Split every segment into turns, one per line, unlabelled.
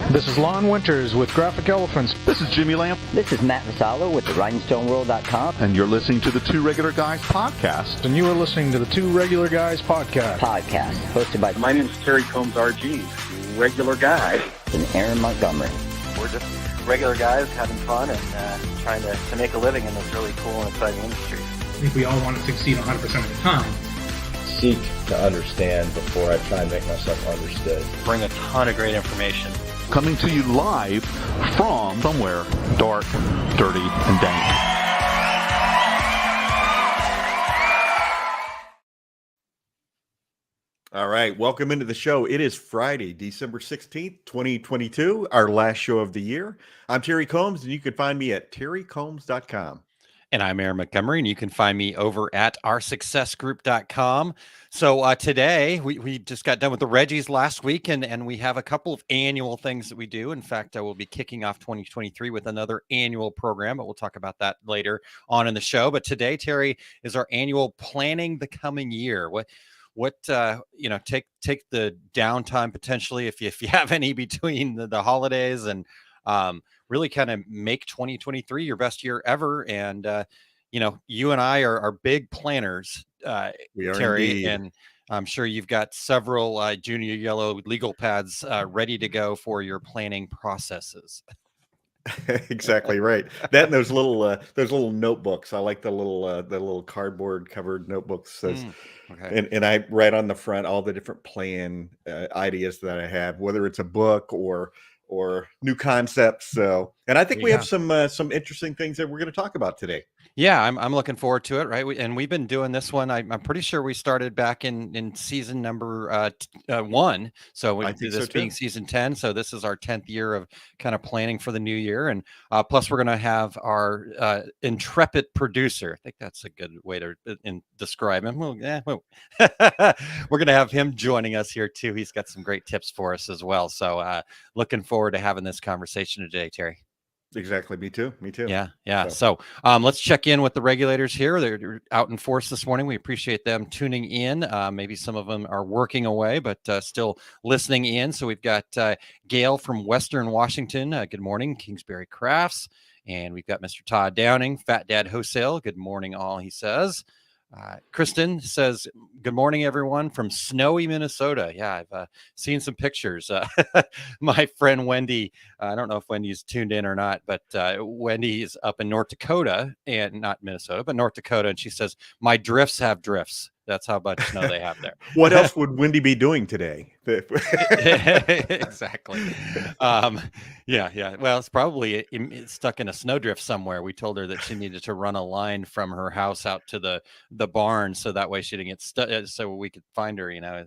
This is Lon Winters with Graphic Elephants.
This is Jimmy Lamp.
This is Matt Vassallo with the RhinstoneWorld.com.
And you're listening to the Two Regular Guys podcast.
And you are listening to the Two Regular Guys podcast.
Hosted by...
My name is Terry Combs, RG, regular guy.
And Aaron Montgomery.
We're just regular guys having fun and trying to make a living in this really cool and exciting industry.
I think we all want to succeed 100% of the time.
Seek to understand before I try and make myself understood.
Bring a ton of great information.
Coming to you live from somewhere dark, dirty, and dank.
All right, welcome into the show. It is Friday, December 16th, 2022, our last show of the year. I'm Terry Combs, and you can find me at terrycombs.com.
And I'm Aaron Montgomery, and you can find me over at oursuccessgroup.com. So today, we just got done with the Reggies last week, and we have a couple of annual things that we do. In fact, I will be kicking off 2023 with another annual program, but we'll talk about that later on in the show. But today, Terry, is our annual Planning the Coming Year. Take the downtime potentially if you have any between the holidays and really kind of make 2023 your best year ever. And, you and I are big planners,
We are
Terry,
indeed.
and I'm sure you've got several junior yellow legal pads ready to go for your planning processes.
Exactly right. That and those little notebooks. I like the little cardboard covered notebooks.
Okay.
And I write on the front all the different plan ideas that I have, whether it's a book or new concepts. So, and I think we have some interesting things that we're going to talk about today.
Yeah, I'm looking forward to it. Right. We've been doing this one. I'm pretty sure we started back in season number 1. So
I think
this
so,
being
too.
season 10. So this is our 10th year of kind of planning for the new year. And plus we're going to have our intrepid producer. I think that's a good way to describe him. We're going to have him joining us here too. He's got some great tips for us as well. So looking forward to having this conversation today, Terry.
Exactly. Me too.
Yeah. So let's check in with the regulators here. They're out in force this morning. We appreciate them tuning in. Maybe some of them are working away, but still listening in. So we've got Gail from Western Washington. Good morning, Kingsbury Crafts. And we've got Mr. Todd Downing, Fat Dad Wholesale. Good morning, all, he says. Kristen says, good morning, everyone from snowy Minnesota. Yeah, I've seen some pictures. My friend Wendy, I don't know if Wendy's tuned in or not, but Wendy is up in North Dakota, and not Minnesota, but North Dakota. And she says, my drifts have drifts. That's how much snow they have there.
What else would Wendy be doing today?
Exactly. Yeah. Well, it's probably stuck in a snowdrift somewhere. We told her that she needed to run a line from her house out to the barn, so that way she didn't get stuck. So we could find her.
A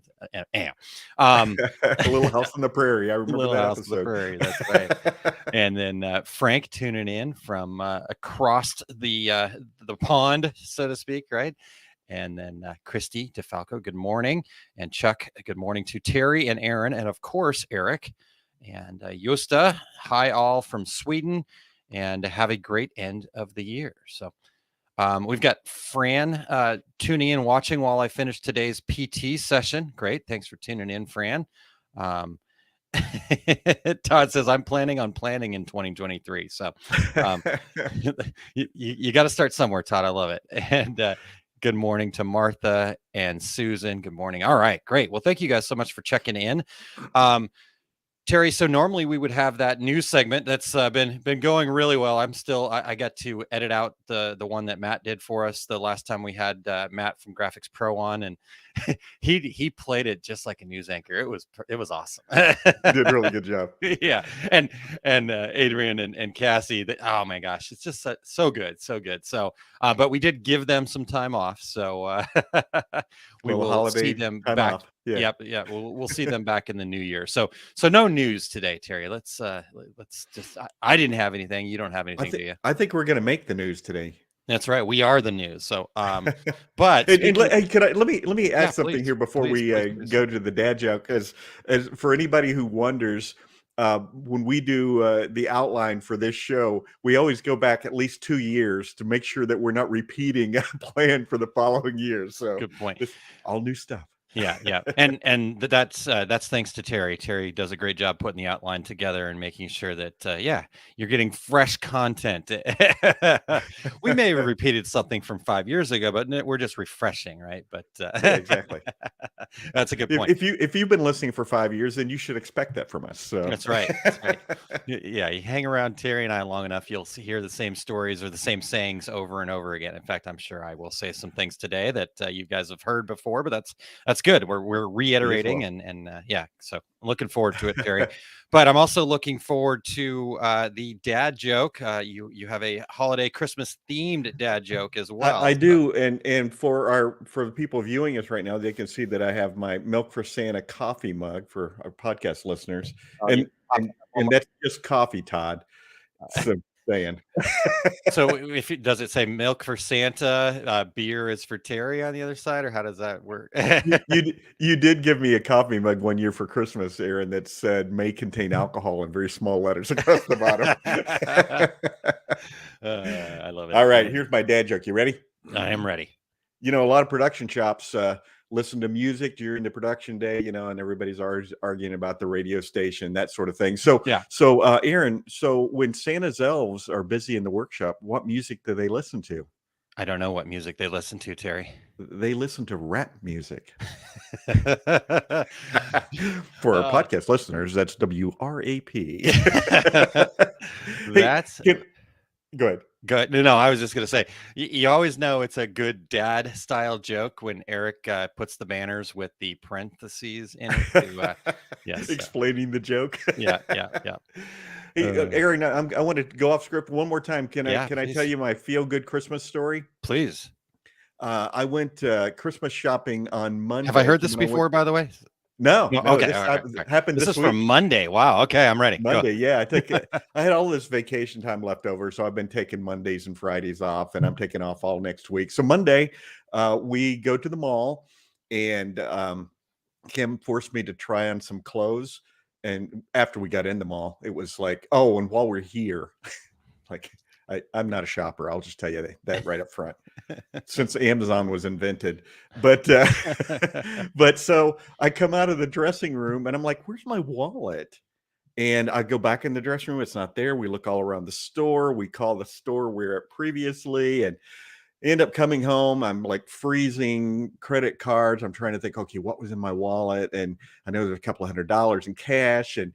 Little House on the Prairie. I remember
Little
that
House on the
episode.
Prairie. That's right. And then Frank tuning in from across the pond, so to speak, right? And then Christy DeFalco, good morning. And Chuck, good morning to Terry and Aaron. And of course, Eric and Josta. Hi, all from Sweden. And have a great end of the year. So we've got Fran tuning in, watching while I finish today's PT session. Great. Thanks for tuning in, Fran. Todd says, I'm planning on planning in 2023. So you got to start somewhere, Todd. I love it. And good morning to Martha and Susan. Good morning. All right, great. Well, thank you guys so much for checking in. Terry, so normally we would have that news segment that's been going really well. I got to edit out the one that Matt did for us the last time we had Matt from Graphics Pro on, and he played it just like a news anchor. It was awesome.
You did a really good job.
Yeah, and Adrian and Cassie. Oh my gosh, it's just so good. So, but we did give them some time off, so we will see them back.
Off. Yeah.
Yep. We'll see them back in the new year. So no news today, Terry. Let's just. I didn't have anything. You don't have anything, do you?
I think we're going to make the news today.
That's right. We are the news. So, but
let me add something
please,
here before
please.
go to the dad joke. As for anybody who wonders, when we do the outline for this show, we always go back at least 2 years to make sure that we're not repeating a plan for the following year. So
good point.
All new stuff.
Yeah, and that's thanks to Terry. Terry does a great job putting the outline together and making sure that you're getting fresh content. We may have repeated something from 5 years ago, but we're just refreshing, right? But
Yeah, exactly.
that's a good point.
If you've been listening for 5 years, then you should expect that from us. So
That's right. That's right. Yeah, you hang around Terry and I long enough, you'll hear the same stories or the same sayings over and over again. In fact, I'm sure I will say some things today that you guys have heard before, but that's good. We're reiterating and yeah. So I'm looking forward to it, Terry. But I'm also looking forward to the dad joke. You have a holiday Christmas themed dad joke as well.
I do, and for the people viewing us right now, they can see that I have my Milk for Santa coffee mug for our podcast listeners, and that's just coffee, Todd. So saying.
So does it say milk for Santa, beer is for Terry on the other side, or how does that work?
you did give me a coffee mug one year for Christmas, Aaron, that said may contain alcohol in very small letters across the bottom.
I love it.
All right, here's my dad joke. You ready?
I am ready.
You know, a lot of production shops listen to music during the production day, you know, and everybody's arguing about the radio station, that sort of thing. So,
yeah.
So, Aaron, so when Santa's elves are busy in the workshop, what music do they listen to?
I don't know what music they listen to, Terry.
They listen to rap music. For our podcast listeners, that's WRAP. Go ahead.
Good. No, I was just going to say, you always know it's a good dad style joke when Eric puts the banners with the parentheses in it. Yes,
explaining the joke.
Yeah.
Hey, Aaron, I want to go off script one more time. Can I tell you my feel good Christmas story?
Please.
I went Christmas shopping on Monday.
Have I heard this before, by the way?
No.
Okay.
This happened
this
this
is
week.
from Monday. Wow. Okay, I'm ready.
Monday, yeah. I had all this vacation time left over, so I've been taking Mondays and Fridays off, and I'm taking off all next week. So Monday, we go to the mall, and Kim forced me to try on some clothes. And after we got in the mall, it was like, oh, and while we're here, like I'm not a shopper. I'll just tell you that right up front. Since Amazon was invented, but so I come out of the dressing room and I'm like, where's my wallet? And I go back in the dressing room. It's not there. We look all around the store. We call the store we were at previously and end up coming home. I'm like freezing credit cards. I'm trying to think, okay, what was in my wallet? And I know there's a couple of $100 in cash. And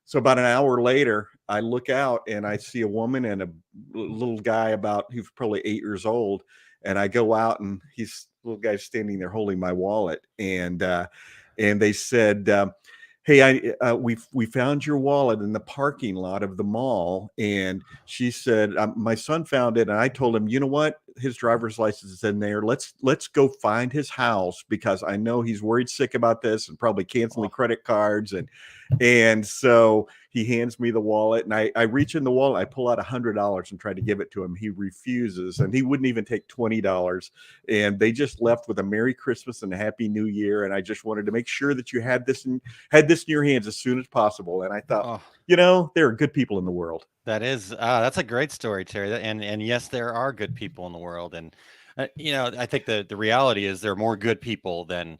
so about an hour later, I look out and I see a woman and a little guy who's probably 8 years old. And I go out and little guy's standing there holding my wallet. And they said, hey, we found your wallet in the parking lot of the mall. And she said, my son found it. And I told him, you know what? His driver's license is in there. Let's go find his house because I know he's worried sick about this and probably canceling credit cards. And so he hands me the wallet and I reach in the wallet. I pull out $100 and try to give it to him. He refuses and he wouldn't even take $20. And they just left with a Merry Christmas and a Happy New Year. And I just wanted to make sure that you had this in your hands as soon as possible. And I thought, you know, there are good people in the world.
That's a great story, Terry. And yes, there are good people in the world. And you know, I think the reality is there are more good people than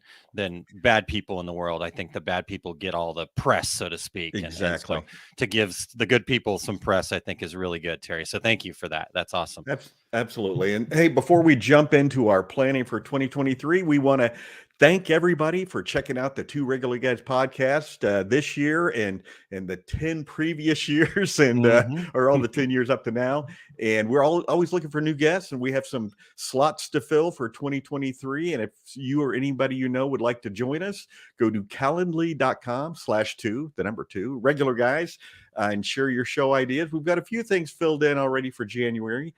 bad people in the world. I think the bad people get all the press, so to speak.
Exactly.
And so to give the good people some press, I think is really good, Terry. So thank you for that. That's awesome.
Absolutely. And hey, before we jump into our planning for 2023, we want to thank everybody for checking out the Two Regular Guys podcast this year and the 10 previous years and or all the 10 years up to now. And we're always looking for new guests, and we have some slots to fill for 2023. And if you or anybody you know would like to join us, go to calendly.com/2 regular guys and share your show ideas. We've got a few things filled in already for January.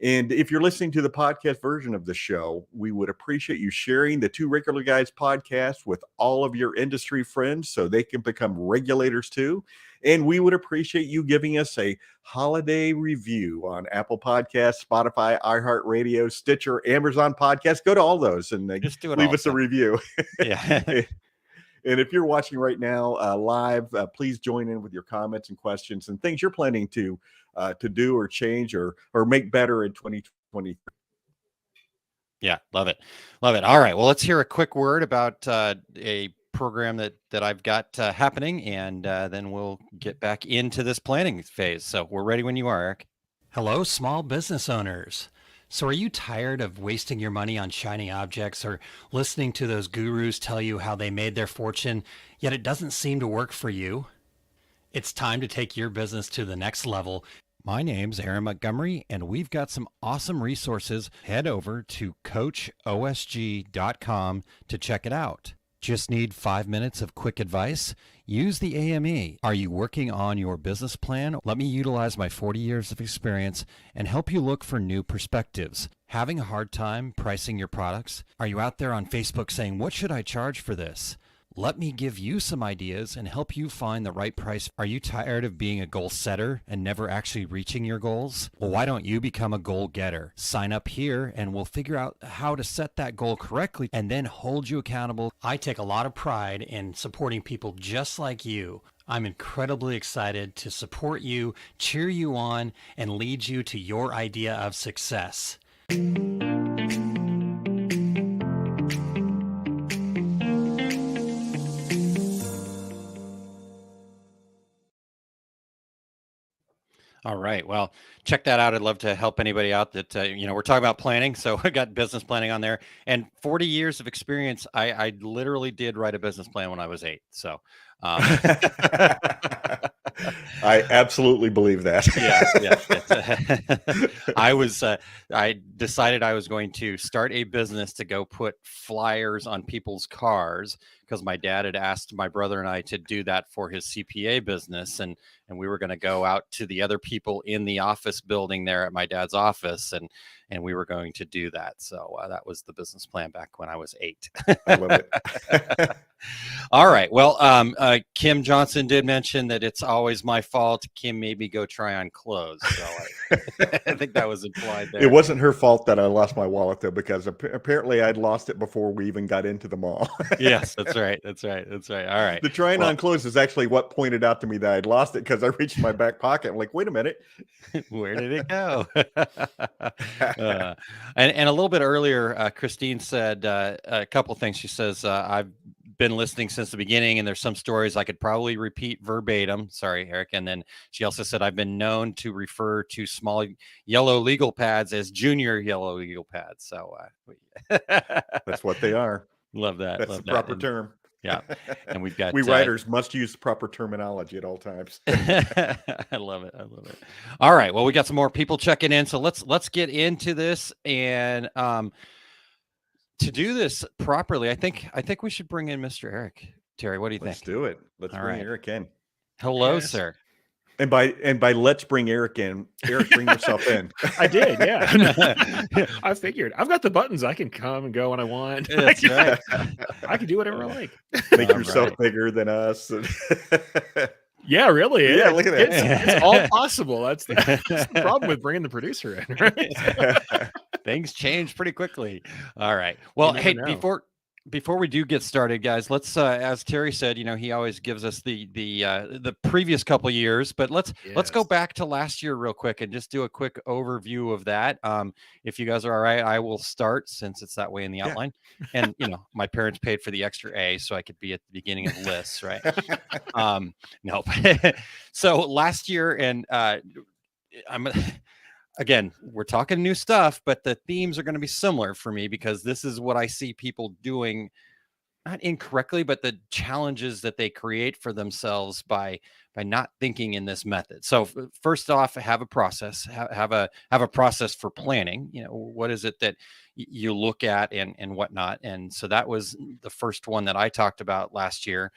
And if you're listening to the podcast version of the show, we would appreciate you sharing the Two Regular Guys podcast with all of your industry friends so they can become regulators too. And we would appreciate you giving us a holiday review on Apple Podcasts, Spotify, iHeartRadio, Stitcher, Amazon Podcasts. Go to all those and leave us a review.
Yeah.
And if you're watching right now live, please join in with your comments and questions and things you're planning to do or change or make better in 2023.
Yeah, love it. Love it. All right. Well, let's hear a quick word about a program that I've got happening, and then we'll get back into this planning phase. So we're ready when you are, Eric. Hello, small business owners. So are you tired of wasting your money on shiny objects or listening to those gurus tell you how they made their fortune, yet it doesn't seem to work for you? It's time to take your business to the next level. My name's Aaron Montgomery, and we've got some awesome resources. Head over to coachosg.com to check it out. Just need 5 minutes of quick advice? Use the AME. Are you working on your business plan? Let me utilize my 40 years of experience and help you look for new perspectives. Having a hard time pricing your products? Are you out there on Facebook saying, what should I charge for this? Let me give you some ideas and help you find the right price. Are you tired of being a goal setter and never actually reaching your goals? Well, why don't you become a goal getter? Sign up here and we'll figure out how to set that goal correctly and then hold you accountable. I take a lot of pride in supporting people just like you. I'm incredibly excited to support you, cheer you on, and lead you to your idea of success. All right. Well, check that out. I'd love to help anybody out that, we're talking about planning. So I got business planning on there and 40 years of experience. I literally did write a business plan when I was 8. So
I absolutely believe that.
I decided I was going to start a business to go put flyers on people's cars because my dad had asked my brother and I to do that for his CPA business. And we were going to go out to the other people in the office building there at my dad's office. And we were going to do that. So that was the business plan back when I was 8.
I love it.
All right. Well, Kim Johnson did mention that it's always my fault. Kim made me go try on clothes. So I think that was implied there.
It wasn't her fault that I lost my wallet, though, because apparently I'd lost it before we even got into the mall.
Yes, that's right. That's right. That's right. All right.
The trying on clothes is actually what pointed out to me that I'd lost it because I reached my back pocket. I'm like, wait a minute.
Where did it go? And a little bit earlier, Christine said a couple things. She says, I've been listening since the beginning, and there's some stories I could probably repeat verbatim. Sorry, Eric. And then she also said, I've been known to refer to small yellow legal pads as junior yellow legal pads. So
that's what they are.
Love that.
That's
love
the proper term.
Yeah. And we've got
writers must use the proper terminology at all times.
I love it. I love it. All right. Well, we got some more people checking in. So let's get into this. And to do this properly, I think we should bring in Mr. Eric. Terry, what do you think?
Let's do it. Let's bring Eric in.
Hello, sir.
And by let's bring Eric in, Eric, bring yourself in.
I did, yeah. I figured I've got the buttons. I can come and go when I want.
That's right.
I can do whatever I like.
Make yourself bigger than us.
Yeah, really.
Yeah, look at that.
It's all possible. That's the problem with bringing the producer in, right?
Things change pretty quickly. All right. Well, hey, before we do get started, guys, let's as Terry said, he always gives us the previous couple of years, but let's go back to last year real quick and just do a quick overview of that. If you guys are all right, I will start since it's that way in the outline. And my parents paid for the extra A so I could be at the beginning of lists, right? No. So last year, and again, we're talking new stuff, but the themes are going to be similar for me because this is what I see people doing, not incorrectly, but the challenges that they create for themselves by not thinking in this method. So first off, have a process, have a process for planning. What is it that you look at and whatnot. And so that was the first one that I talked about last year.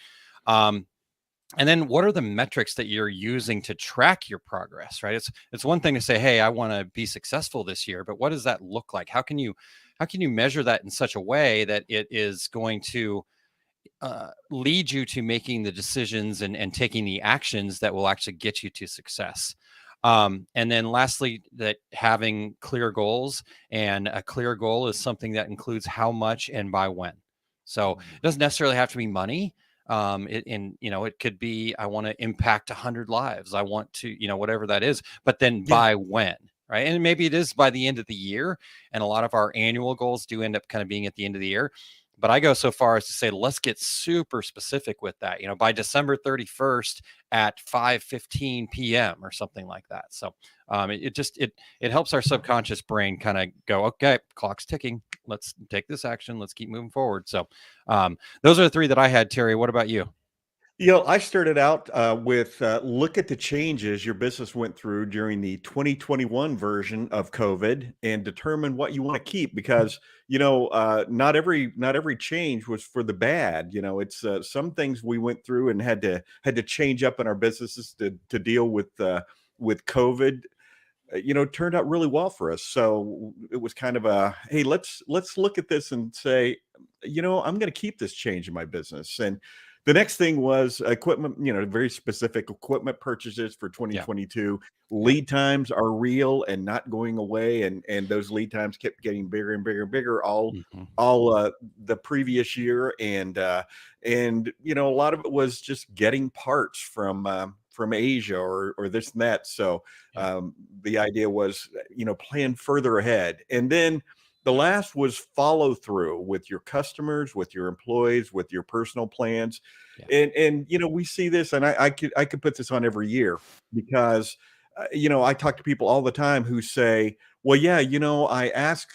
And then what are the metrics that you're using to track your progress, right? It's one thing to say, hey, I want to be successful this year, but what does that look like? How can you measure that in such a way that it is going to lead you to making the decisions and taking the actions that will actually get you to success? And then lastly, that having clear goals, and a clear goal is something that includes how much and by when. So it doesn't necessarily have to be money. It could be, I want to impact 100 lives. I want to, whatever that is, but then by when, right? And maybe it is by the end of the year. And a lot of our annual goals do end up kind of being at the end of the year. But I go so far as to say, let's get super specific with that, by December 31st at 5:15 p.m. or something like that. So it helps our subconscious brain kind of go, okay, clock's ticking. Let's take this action. Let's keep moving forward. So those are the three that I had. Terry, what about you?
I started out with look at the changes your business went through during the 2021 version of COVID and determine what you want to keep, because not every change was for the bad. It's some things we went through and had to change up in our businesses to deal with COVID. Turned out really well for us. So it was kind of a, hey, let's look at this and say, I'm going to keep this change in my business. And the next thing was equipment, very specific equipment purchases for 2022. Lead times are real and not going away. And those lead times kept getting bigger and bigger and bigger all the previous year. And a lot of it was just getting parts from Asia or this and that. So the idea was, plan further ahead. And then the last was follow through with your customers, with your employees, with your personal plans. And we see this, and I could put this on every year because I talk to people all the time who say, well, yeah, I ask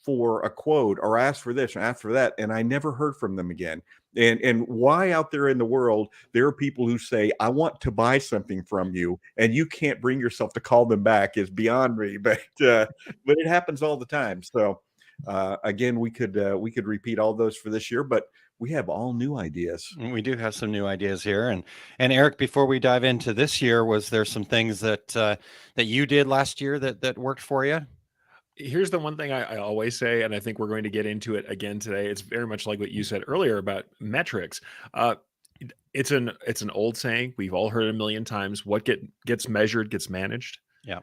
for a quote or ask for this or ask for that, and I never heard from them again. And why out there in the world there are people who say, I want to buy something from you, and you can't bring yourself to call them back is beyond me. But it happens all the time. So again, we could repeat all those for this year, but we have all new ideas.
We do have some new ideas here. And Eric, before we dive into this year, was there some things that you did last year that worked for you?
Here's the one thing I always say, and I think we're going to get into it again today. It's very much like what you said earlier about metrics. It's an old saying. We've all heard it a million times. What gets measured gets managed.
Yeah.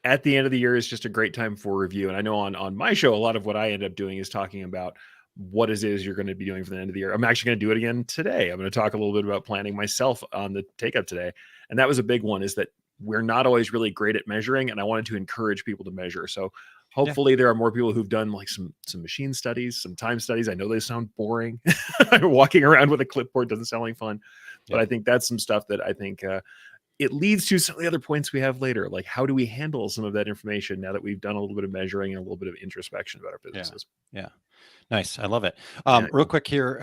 At the end of the year is just a great time for review. And I know on my show, a lot of what I end up doing is talking about what it is you're going to be doing for the end of the year. I'm actually going to do it again today. I'm going to talk a little bit about planning myself on the take up today. And that was a big one, is that we're not always really great at measuring. And I wanted to encourage people to measure. So hopefully there are more people who've done like some machine studies, some time studies. I know they sound boring. Walking around with a clipboard doesn't sound like fun, but I think that's some stuff that I think it leads to some of the other points we have later. Like, how do we handle some of that information now that we've done a little bit of measuring and a little bit of introspection about our businesses?
Yeah. Nice. I love it. Real quick here,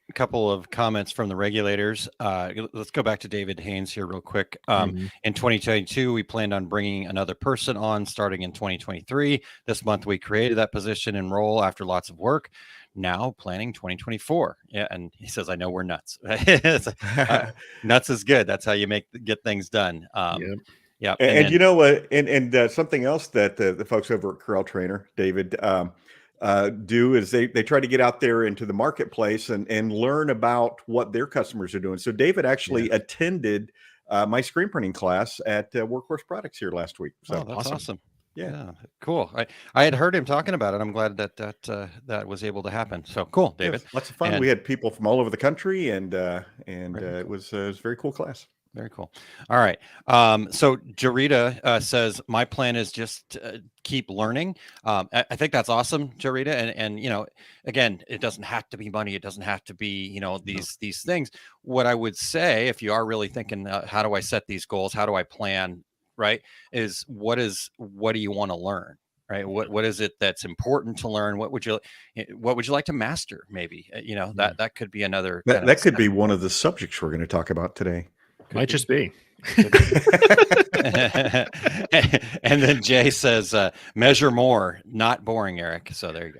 a couple of comments from the regulators. Let's go back to David Haynes here real quick. In 2022, we planned on bringing another person on starting in 2023. This month, we created that position and role after lots of work. Now planning 2024. Yeah. And he says, I know we're nuts. Nuts is good. That's how you get things done. Yeah.
And you know what? And something else that the folks over at Corral Trainer, David, do is they try to get out there into the marketplace and learn about what their customers are doing. So David actually attended my screen printing class at Workhorse Products here last week. So
that's awesome.
Yeah,
cool. I had heard him talking about it. I'm glad that was able to happen. So cool, David.
Lots of fun. And we had people from all over the country, and it was a very cool class.
Very cool. All right. So Jarita says, my plan is just keep learning. I think that's awesome, Jarita. And again, it doesn't have to be money. It doesn't have to be, these things. What I would say, if you are really thinking, how do I set these goals? How do I plan? Right. Is what do you want to learn? Right. What is it that's important to learn? What would you like to master? Maybe, that could be another.
That could be one of the subjects we're going to talk about today.
Might just be.
And then Jay says, measure more, not boring, Eric. So there you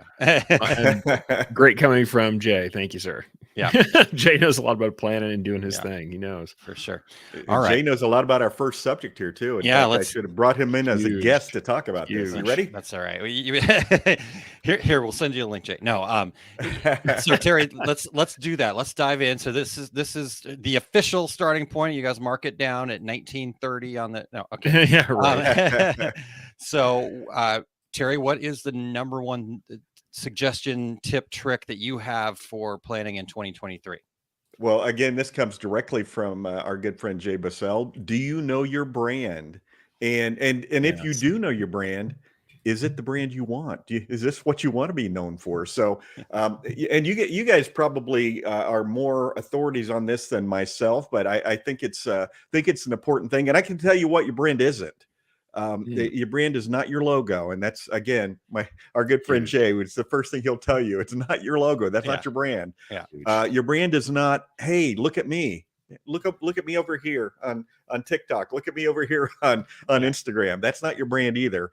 go. Great coming from Jay. Thank you, sir.
Yeah.
Jay knows a lot about planning and doing his thing. He knows.
For sure.
All right. Jay knows a lot about our first subject here, too. I should have brought him in as a guest to talk about this. You ready?
That's all right. Here, we'll send you a link, Jay. No. So Terry, let's do that. Let's dive in. So this is the official starting point. You guys mark it down at 1930 on the. No. Okay.
Yeah. Right.
So Terry, what is the number one suggestion, tip, trick that you have for planning in 2023?
Well, again, this comes directly from our good friend Jay Bassell. Do you know your brand? And if you do know your brand, is it the brand you want? Is this what you want to be known for? So, and you guys probably are more authorities on this than myself, but I think it's an important thing. And I can tell you what your brand isn't. Your brand is not your logo, and that's again our good friend Jay. It's the first thing he'll tell you. It's not your logo. That's not your brand. Your brand is not. Hey, look at me. Look at me over here on TikTok. Look at me over here on Instagram. That's not your brand either.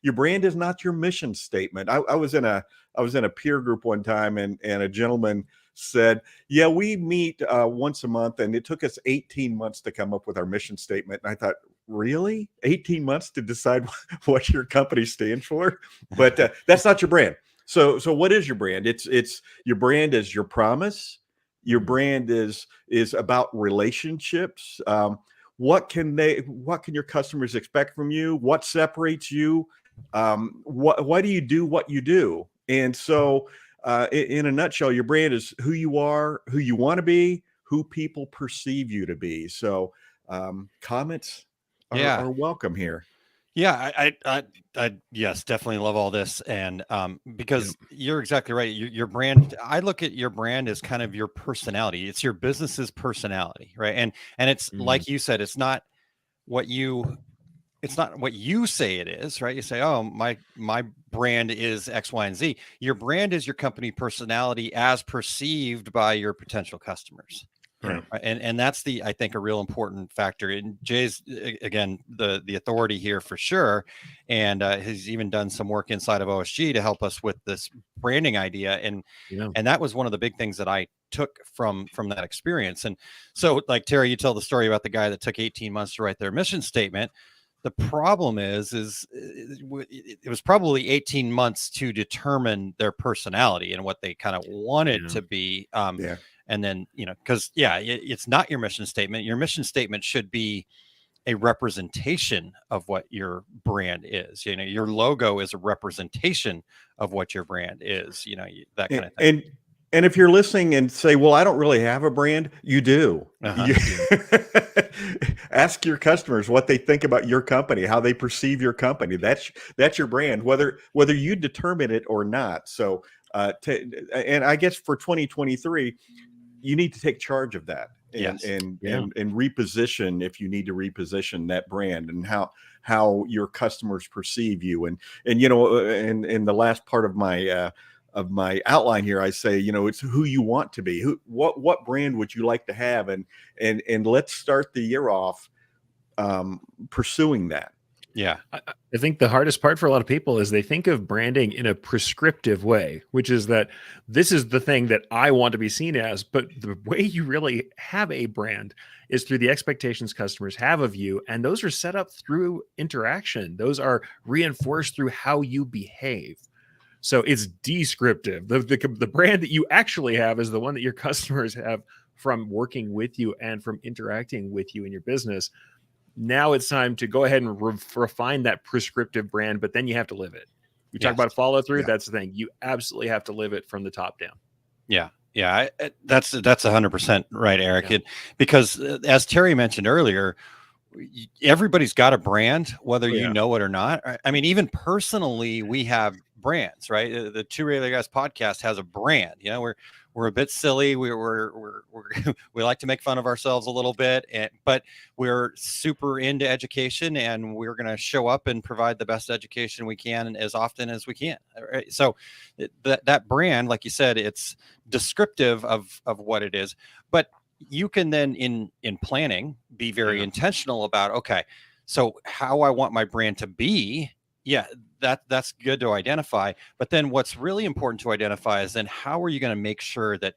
Your brand is not your mission statement. I was in a peer group one time, and a gentleman said, "Yeah, we meet once a month, and it took us 18 months to come up with our mission statement." And I thought, really, 18 months to decide what your company stands for? But that's not your brand. So what is your brand? It's your brand is your promise. Your brand is about relationships. What can your customers expect from you? What separates you? Why do you do what you do? And so, in a nutshell, your brand is who you are, who you want to be, who people perceive you to be. So, comments are welcome here.
Yeah, I yes, definitely love all this, and because you're exactly right. Your brand, I look at your brand as kind of your personality. It's your business's personality, right? And it's like you said, it's not what you say it is, right? You say, oh, my brand is X, Y, and Z. Your brand is your company personality as perceived by your potential customers.
Right.
And that's I think a real important factor. And Jay's again the authority here for sure, and he's even done some work inside of OSG to help us with this branding idea. And that was one of the big things that I took from that experience. And so, like Terry, you tell the story about the guy that took 18 months to write their mission statement. The problem is it was probably 18 months to determine their personality and what they kind of wanted to be. And then, because it's not your mission statement. Your mission statement should be a representation of what your brand is. Your logo is a representation of what your brand is, that kind of thing.
And if you're listening and say, well, I don't really have a brand, you do. Ask your customers what they think about your company, how they perceive your company. That's your brand, whether you determine it or not. So, and I guess for 2023, you need to take charge of that and reposition if you need to reposition that brand and how your customers perceive you. And in the last part of my outline here, I say, it's who you want to be. What brand would you like to have? And let's start the year off pursuing that.
Yeah. I think the hardest part for a lot of people is they think of branding in a prescriptive way, which is that this is the thing that I want to be seen as. But the way you really have a brand is through the expectations customers have of you. And those are set up through interaction. Those are reinforced through how you behave. So it's descriptive. The brand that you actually have is the one that your customers have from working with you and from interacting with you in your business. Now it's time to go ahead and refine that prescriptive brand, but then you have to live it. We talk about follow through. That's the thing. You absolutely have to live it from the top down.
Yeah. Yeah. That's 100% right, Eric. Because as Terry mentioned earlier, everybody's got a brand, whether you know it or not. I mean, even personally, we have brands, right? The Two Regular Guys podcast has a brand. We're a bit silly. We like to make fun of ourselves a little bit, but we're super into education, and we're going to show up and provide the best education we can as often as we can. Right? So that brand, like you said, it's descriptive of what it is, but you can then in planning be very intentional about, okay, so how I want my brand to be. Yeah, that's good to identify. But then what's really important to identify is then how are you going to make sure that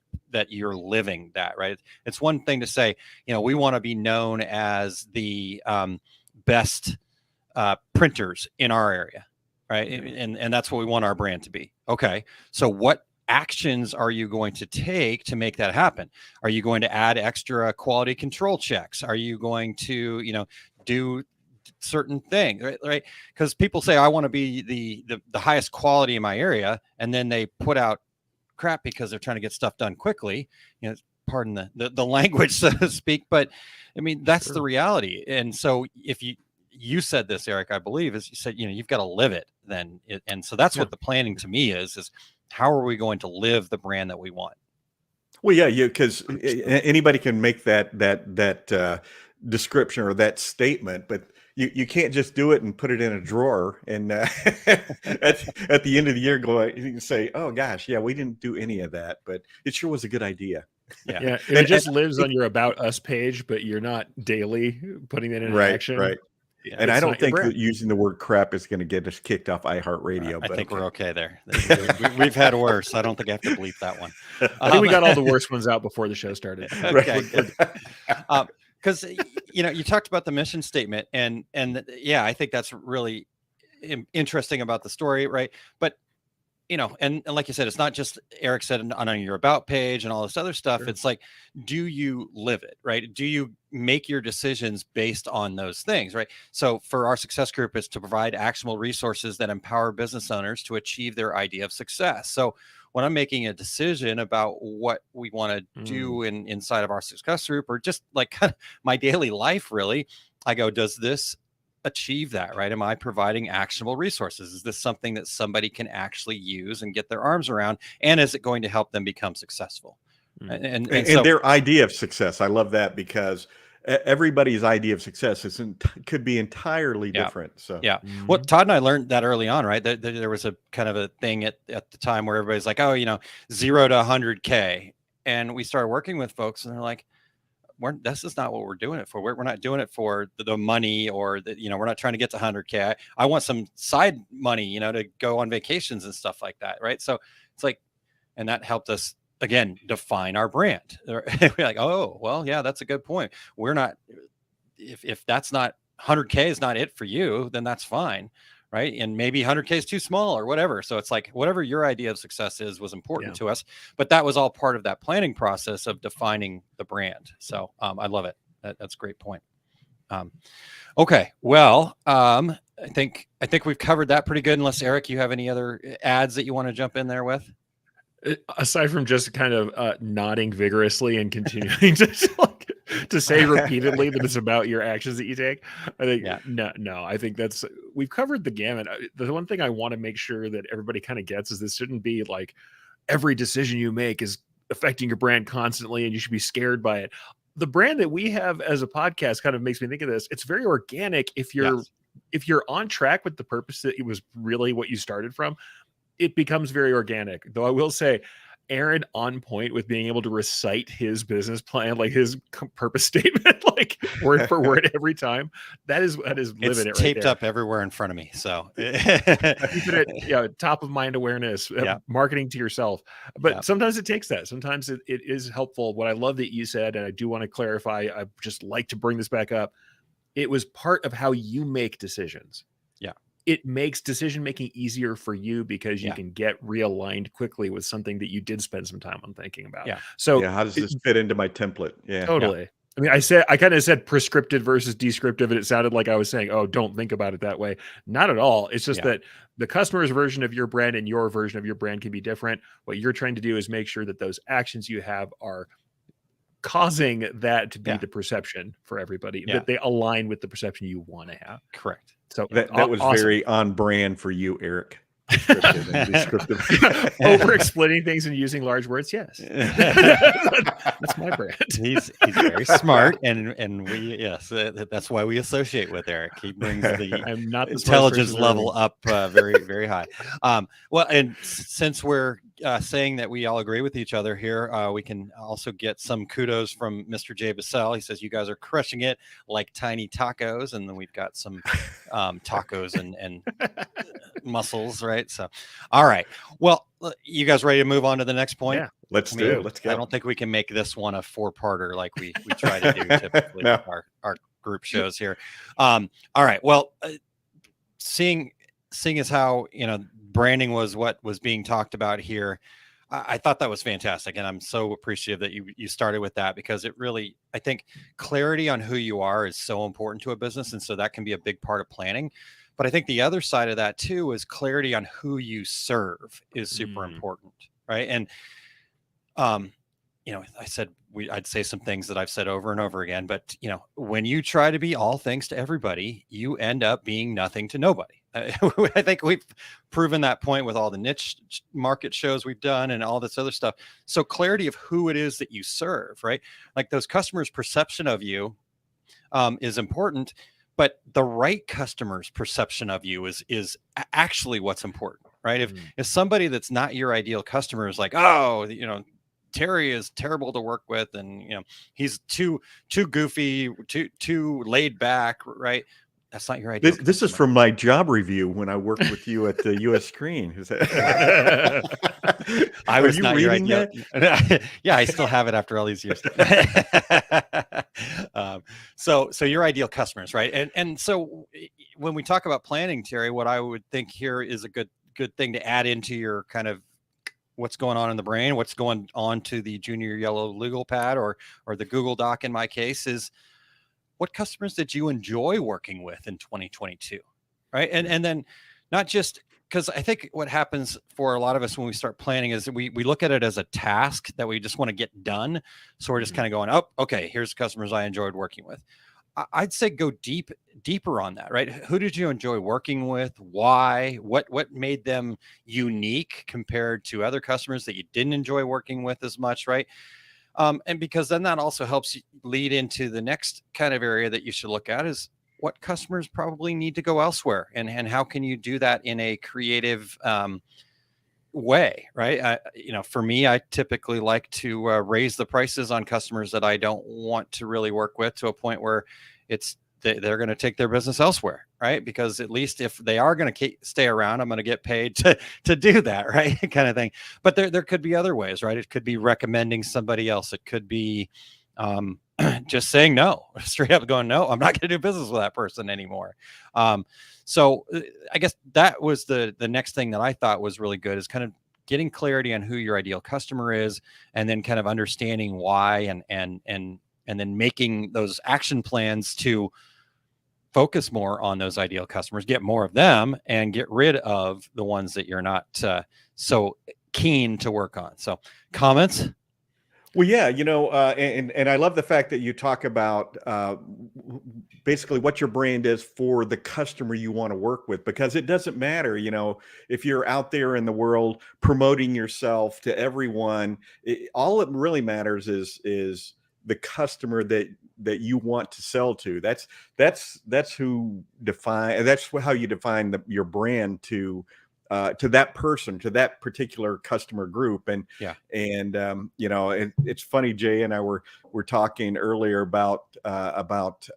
you're living that, right? It's one thing to say, we want to be known as the best printers in our area, right? And that's what we want our brand to be. Okay, so what actions are you going to take to make that happen? Are you going to add extra quality control checks? Are you going to, do certain things, right? Because people say, I want to be the highest quality in my area, and then they put out crap because they're trying to get stuff done quickly. Pardon the language, so to speak, but I mean, that's the reality. And so if you said this, Eric, I believe, is you said, you've got to live it then. And so that's what the planning to me is how are we going to live the brand that we want?
Well, yeah, because anybody can make that description or that statement, but you can't just do it and put it in a drawer and at the end of the year you can say, oh gosh, yeah, we didn't do any of that, but it sure was a good idea.
Yeah. It just lives on your About Us page, but you're not daily putting it in action.
Right.
Yeah,
and I don't think that using the word crap is going to get us kicked off iHeartRadio.
I think we're okay there. We've had worse. I don't think I have to bleep that one.
I think we got all the worst ones out before the show started.
Okay. Because you talked about the mission statement, and I think that's really interesting about the story, right? But and like you said, it's not just Eric said on your About page and all this other stuff. Sure. It's like, do you live it, right? Do you make your decisions based on those things, right? So for our success group, is to provide actionable resources that empower business owners to achieve their idea of success. So when I'm making a decision about what we want to do inside of our success group, or just like kind of my daily life, really, I go, does this achieve that, right? Am I providing actionable resources? Is this something that somebody can actually use and get their arms around? And is it going to help them become successful? And so,
their idea of success, I love that, because everybody's idea of success could be entirely different. So
well, Todd and I learned that early on, right? There was a kind of a thing at the time where everybody's like, oh, 0 to 100K. And we started working with folks and they're like, this is not what we're doing it for. We're not doing it for the money, or we're not trying to get to 100K. I want some side money, to go on vacations and stuff like that. Right. So it's like, and that helped us again, define our brand. We're like, oh, well, yeah, that's a good point. We're not, if that's not 100K is not it for you, then that's fine. Right. And maybe 100K is too small or whatever. So it's like, whatever your idea of success was important to us, but that was all part of that planning process of defining the brand. So I love it. That's a great point. Okay. Well, I think we've covered that pretty good, unless Eric, you have any other ads that you want to jump in there with?
Aside from just kind of nodding vigorously and continuing to say repeatedly that it's about your actions that you take, I think no, I think we've covered the gamut. The one thing I want to make sure that everybody kind of gets is this shouldn't be like every decision you make is affecting your brand constantly and you should be scared by it. The brand that we have as a podcast kind of makes me think of this. It's very organic if you're on track with the purpose that it was really what you started from. It becomes very organic. Though I will say, Aaron on point with being able to recite his business plan, like his purpose statement, like word for word every time. That is living it right there.
It's taped up everywhere in front of me. So
keeping it, top of mind awareness, marketing to yourself. But sometimes it takes that. Sometimes it is helpful. What I love that you said, and I do want to clarify, I just like to bring this back up. It was part of how you make decisions.
Yeah.
It makes decision-making easier for you because you can get realigned quickly with something that you did spend some time on thinking about.
Yeah.
So
how does this fit into my template? Yeah,
totally. Yeah. I mean, I kind of said prescriptive versus descriptive, and it sounded like I was saying, oh, don't think about it that way. Not at all. It's just that the customer's version of your brand and your version of your brand can be different. What you're trying to do is make sure that those actions you have are causing that to be the perception for everybody, that they align with the perception you want to have.
Correct.
So
that was very on brand for you, Eric.
Over explaining things and using large words. Yes. That's my brand.
He's very smart. And we, that's why we associate with Eric. He brings the
I'm not the
intelligence level up very, very high. Well, and since we're saying that we all agree with each other here, we can also get some kudos from Mr. J. Bissell. He says, you guys are crushing it like tiny tacos. And then we've got some tacos and muscles, right? So, all right. Well, you guys ready to move on to the next point?
Yeah, let's do it. Let's go.
I don't think we can make this one a 4-parter like we try to do typically with our group shows here. All right. Well, seeing as how, branding was what was being talked about here, I thought that was fantastic. And I'm so appreciative that you started with that, because it really, I think clarity on who you are is so important to a business. And so that can be a big part of planning. But I think the other side of that too is clarity on who you serve is super important, right? And I said I'd say some things that I've said over and over again, but when you try to be all things to everybody, you end up being nothing to nobody. I think we've proven that point with all the niche market shows we've done and all this other stuff. So clarity of who it is that you serve, right? Like those customers' perception of you is important, but the right customer's perception of you is actually what's important, right? If somebody that's not your ideal customer is like, oh, Terry is terrible to work with, and he's too goofy, too laid back, right? That's not your ideal.
This is from my job review when I worked with you at the U.S. Screen.
I was
not reading
that. Yeah, I still have it after all these years. So your ideal customers, right? And so when we talk about planning, Terry, what I would think here is a good thing to add into your kind of what's going on in the brain, what's going on to the junior yellow legal pad or the Google Doc in my case is, what customers did you enjoy working with in 2022, right? And then not just because I think what happens for a lot of us when we start planning is that we look at it as a task that we just want to get done. So we're just kind of going, oh, okay, here's customers I enjoyed working with. I'd say go deeper on that, right? Who did you enjoy working with? Why? What made them unique compared to other customers that you didn't enjoy working with as much, right? And because then that also helps you lead into the next kind of area that you should look at is what customers probably need to go elsewhere, and how can you do that in a creative way, right? For me, I typically like to raise the prices on customers that I don't want to really work with to a point where they're going to take their business elsewhere, right? Because at least if they are going to stay around, I'm going to get paid to do that, right? Kind of thing. But there could be other ways, right? It could be recommending somebody else. It could be just saying no, straight up going, no, I'm not going to do business with that person anymore. So I guess that was the next thing that I thought was really good is kind of getting clarity on who your ideal customer is, and then kind of understanding why, and then making those action plans to focus more on those ideal customers, get more of them, and get rid of the ones that you're not so keen to work on. So comments?
Well, yeah, and I love the fact that you talk about basically what your brand is for the customer you want to work with, because it doesn't matter, if you're out there in the world promoting yourself to everyone, all it really matters is the customer that you want to sell to. That's how you define your brand to that person, to that particular customer group. And it's funny, Jay and I were talking earlier about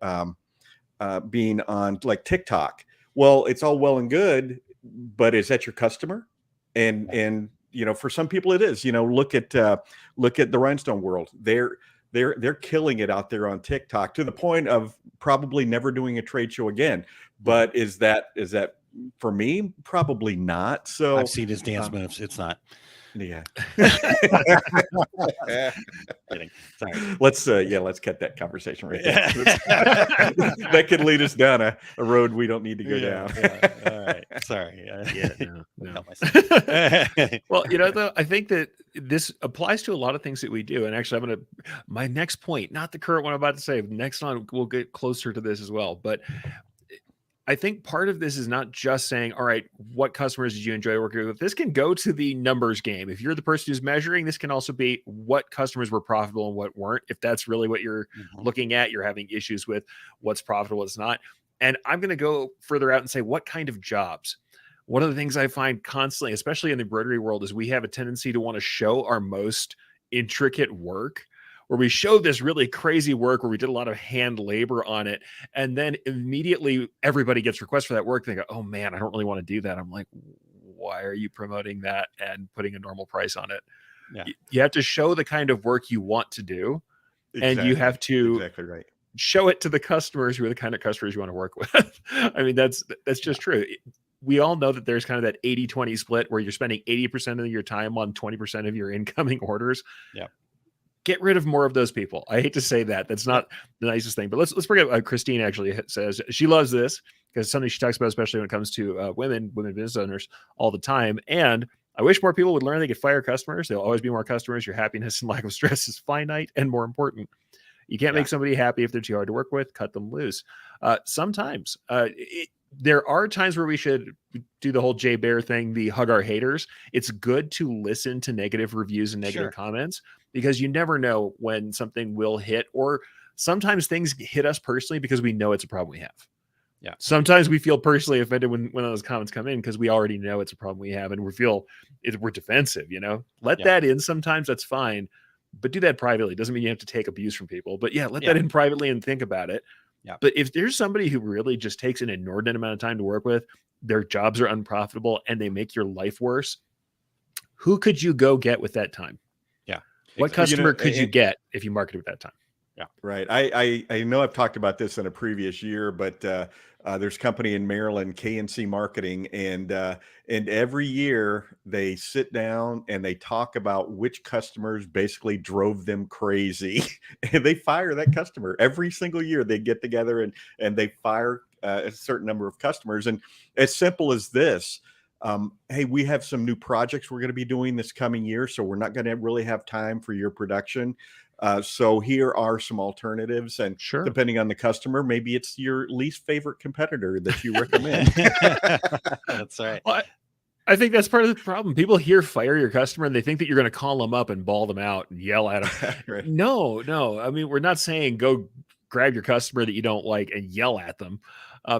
being on like TikTok. Well, it's all well and good, but is that your customer? And for some people it is. Look at the Rhinestone World. They're killing it out there on TikTok to the point of probably never doing a trade show again. But is that for me? Probably not. So
I've seen his dance moves. It's not.
Yeah.
Kidding. Sorry.
Let's cut that conversation right there. That could lead us down a road we don't need to go down.
Yeah. All right. Sorry.
No. Well, I think that this applies to a lot of things that we do. And actually, my next point, not the current one I'm about to say, next on we'll get closer to this as well. But I think part of this is not just saying, all right, what customers did you enjoy working with? This can go to the numbers game. If you're the person who's measuring, this can also be what customers were profitable and what weren't. If that's really what you're looking at, you're having issues with what's profitable, what's not. And I'm going to go further out and say, what kind of jobs? One of the things I find constantly, especially in the embroidery world, is we have a tendency to want to show our most intricate work, where we show this really crazy work where we did a lot of hand labor on it. And then immediately everybody gets requests for that work. They go, oh man, I don't really want to do that. I'm like, why are you promoting that and putting a normal price on it? Yeah. You have to show the kind of work you want to do. Exactly. And you have to show it to the customers who are the kind of customers you want to work with. I mean, that's just true. We all know that there's kind of that 80-20 split where you're spending 80% of your time on 20% of your incoming orders.
Yeah.
Get rid of more of those people. I hate to say that. That's not the nicest thing, but let's bring up Christine actually says she loves this because it's something she talks about, especially when it comes to women business owners all the time. And I wish more people would learn they could fire customers. There'll always be more customers. Your happiness and lack of stress is finite and more important. You can't make somebody happy if they're too hard to work with. Cut them loose. Sometimes there are times where we should do the whole Jay Bear thing, the hug our haters. It's good to listen to negative reviews and negative comments, because you never know when something will hit, or sometimes things hit us personally because we know it's a problem we have.
Yeah.
Sometimes we feel personally offended when those comments come in because we already know it's a problem we have, and we're defensive, let that in sometimes. That's fine, but do that privately. Doesn't mean you have to take abuse from people, but let that in privately and think about it. Yeah. But if there's somebody who really just takes an inordinate amount of time to work with, their jobs are unprofitable and they make your life worse, who could you go get with that time?
Yeah.
What customer could you get if you marketed with that time?
Yeah. Right. I know I've talked about this in a previous year, but there's a company in Maryland, KNC Marketing, and every year they sit down and they talk about which customers basically drove them crazy, and they fire that customer every single year. They get together and they fire a certain number of customers, and as simple as this. Hey, we have some new projects we're going to be doing this coming year, so we're not going to really have time for your production. So here are some alternatives, and depending on the customer, maybe it's your least favorite competitor that you recommend.
That's right.
Well, I think that's part of the problem. People hear fire your customer and they think that you're going to call them up and bawl them out and yell at them.
Right.
No. I mean, we're not saying go grab your customer that you don't like and yell at them.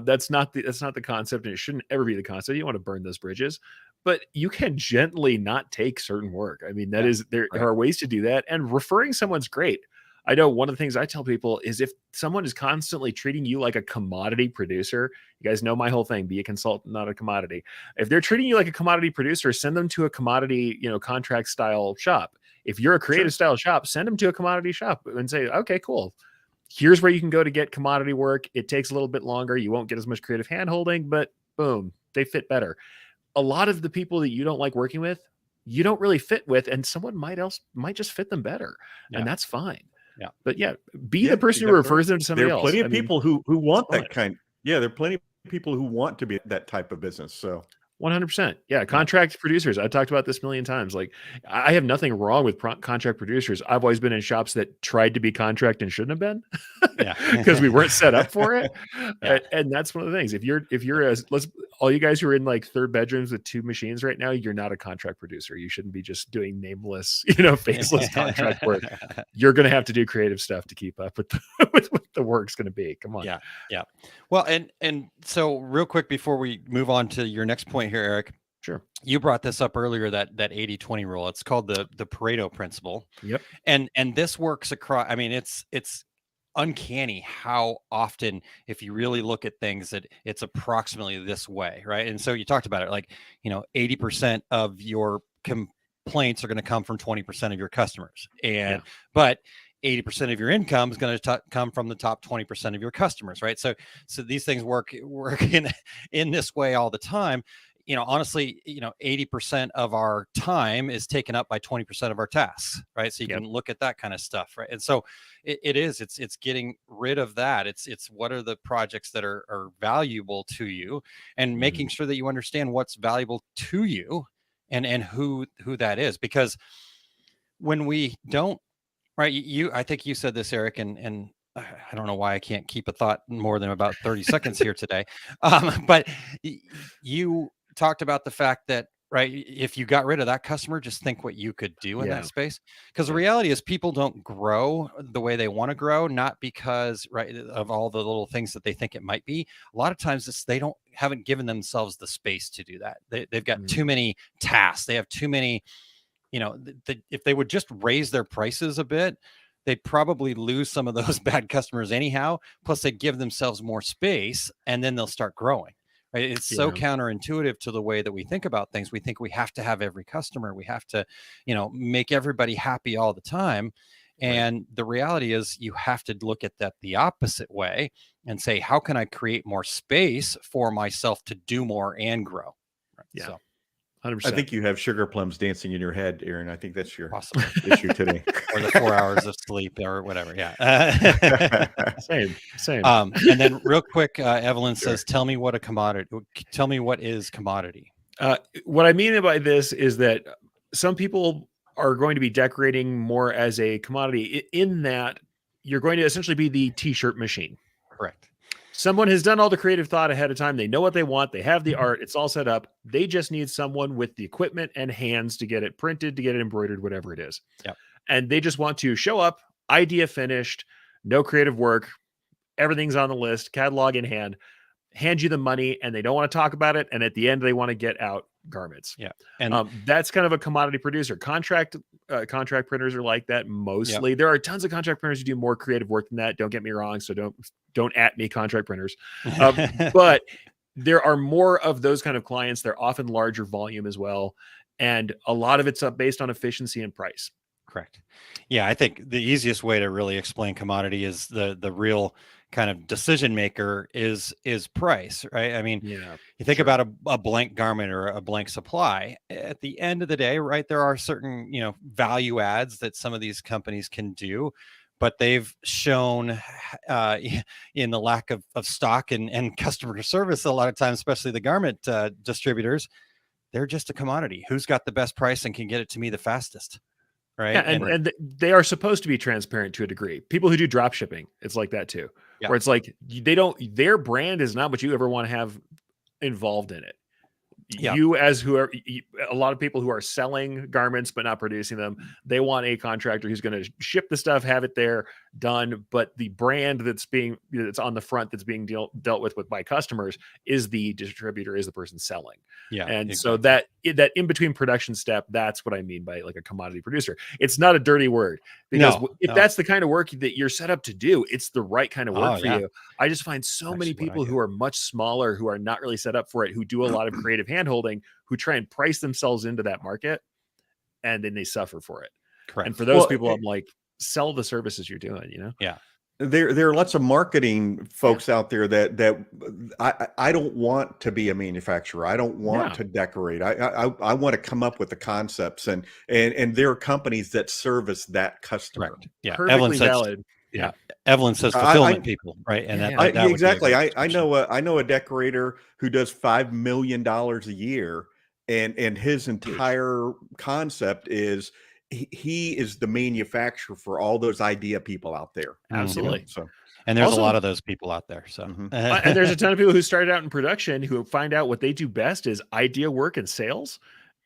That's not the concept, and it shouldn't ever be the concept. You don't want to burn those bridges. But you can gently not take certain work. I mean, there are ways to do that. And referring someone's great. I know one of the things I tell people is if someone is constantly treating you like a commodity producer, you guys know my whole thing, be a consultant, not a commodity. If they're treating you like a commodity producer, send them to a commodity, contract style shop. If you're a creative style shop, send them to a commodity shop and say, okay, cool. Here's where you can go to get commodity work. It takes a little bit longer. You won't get as much creative hand holding, but boom, they fit better. A lot of the people that you don't like working with, you don't really fit with, and someone might just fit them better. And that's fine. Yeah. But be the person who refers them to somebody else.
There are plenty of people who want that kind. Yeah. There are plenty of people who want to be that type of business. So
100%. Yeah. Contract producers. I've talked about this a million times. Like, I have nothing wrong with contract producers. I've always been in shops that tried to be contract and shouldn't have been because we weren't set up for it. And that's one of the things. If you're all you guys who are in like third bedrooms with two machines right now, you're not a contract producer. You shouldn't be just doing nameless, faceless contract work. You're going to have to do creative stuff to keep up with what the work's going to be. Come on.
Yeah. Yeah. Well, and so real quick before we move on to your next point here, Eric.
Sure.
You brought this up earlier, that 80-20 rule. It's called the Pareto principle.
Yep.
And this works across, I mean, it's uncanny how often, if you really look at things, that it's approximately this way, right? And so you talked about it, like, 80% of your complaints are going to come from 20% of your customers, but 80% of your income is going to come from the top 20% of your customers, right? So these things work in this way all the time. Honestly, 80% of our time is taken up by 20% of our tasks, right? So you can look at that kind of stuff, right? And so it's getting rid of that. It's what are the projects that are valuable to you, and making sure that you understand what's valuable to you and who that is. Because when we don't, right, I think you said this, Eric, and I don't know why I can't keep a thought more than about 30 seconds here today. But you talked about the fact that, right, if you got rid of that customer, just think what you could do in that space. Because the reality is people don't grow the way they want to grow, not because, right, of all the little things that they think it might be. A lot of times they haven't given themselves the space to do that. They've got too many tasks. They have too many, if they would just raise their prices a bit, they'd probably lose some of those bad customers anyhow. Plus they give themselves more space, and then they'll start growing. Right? It's so counterintuitive to the way that we think about things. We think we have to have every customer. We have to, make everybody happy all the time. And the reality is you have to look at that the opposite way and say, how can I create more space for myself to do more and grow? Right?
Yeah.
So
100%.
I think you have sugar plums dancing in your head, Aaron. I think that's your issue today.
Or the 4 hours of sleep or whatever. Yeah.
Same.
And then real quick, Evelyn says, tell me what is commodity.
What I mean by this is that some people are going to be decorating more as a commodity in that you're going to essentially be the t-shirt machine.
Correct.
Someone has done all the creative thought ahead of time. They know what they want. They have the art. It's all set up. They just need someone with the equipment and hands to get it printed, to get it embroidered, whatever it is.
Yep.
And they just want to show up, idea finished, no creative work. Everything's on the list, catalog in hand, hand you the money, and they don't want to talk about it. And at the end, they want to get out garments.
Yeah. And
that's kind of a commodity producer. Contract printers are like that mostly. There are tons of contract printers who do more creative work than that. Don't get me wrong. So don't at me, contract printers. But there are more of those kind of clients. They're often larger volume as well. And a lot of it's based on efficiency and price.
Correct. Yeah, I think the easiest way to really explain commodity is the real kind of decision maker is price, right? I mean, you think about a blank garment or a blank supply. At the end of the day, right, there are certain, value adds that some of these companies can do, but they've shown in the lack of stock and customer service a lot of times, especially the garment distributors, they're just a commodity. Who's got the best price and can get it to me the fastest? Right.
Yeah, and they are supposed to be transparent to a degree. People who do drop shipping, it's like that too, where it's like their brand is not what you ever want to have involved in it. You as a lot of people who are selling garments but not producing them, they want a contractor who's going to ship the stuff, have it there, done. But the brand that's on the front that's being dealt with by customers is the distributor, is the person selling. Yeah, and exactly. So that in between production step, that's what I mean by like a commodity producer. It's not a dirty word, because if that's the kind of work that you're set up to do, it's the right kind of work for you. I just find so many people who are much smaller, who are not really set up for it, who do a lot of creative handholding, who try and price themselves into that market, and then they suffer for it.
Correct.
And for those people, I'm like, sell the services you're doing,
Yeah.
There are lots of marketing folks out there that I don't want to be a manufacturer. I don't want to decorate. I want to come up with the concepts, and there are companies that service that customer.
Correct. Yeah.
Perfectly valid.
Yeah. Evelyn says fulfillment people, right? And that
exactly. I know a decorator who does $5 million a year, and his entire concept is he is the manufacturer for all those idea people out there.
Absolutely.
And there's also a lot of those people out there. So
and there's a ton of people who started out in production who find out what they do best is idea work and sales.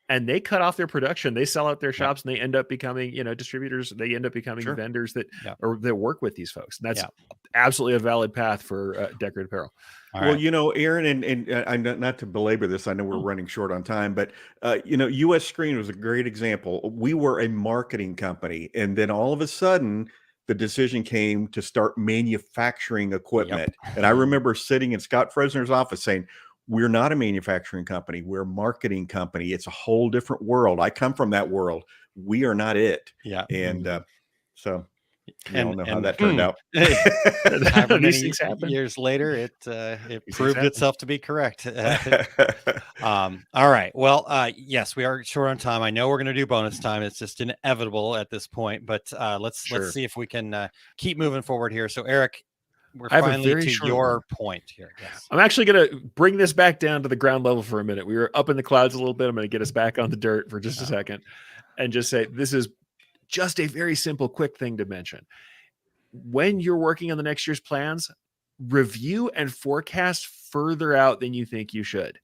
And they cut off their production. They sell out their shops, and they end up becoming, distributors. They end up becoming vendors that work with these folks. And that's absolutely a valid path for decorative apparel.
Aaron, and not to belabor this, I know we're running short on time, but US Screen was a great example. We were a marketing company, and then all of a sudden, the decision came to start manufacturing equipment. And I remember sitting in Scott Fresner's office saying, we're not a manufacturing company. We're a marketing company. It's a whole different world. I come from that world. We are not it.
Yeah.
And so you all know how that turned out.
However many years later, it proved itself to be correct. All right. Well, yes, we are short on time. I know we're going to do bonus time. It's just inevitable at this point. But let's see if we can keep moving forward here. So, Eric, we're finally to your point here. Yes.
I'm actually going to bring this back down to the ground level for a minute. We were up in the clouds a little bit. I'm going to get us back on the dirt for just a second and just say this is just a very simple, quick thing to mention. When you're working on the next year's plans, review and forecast further out than you think you should.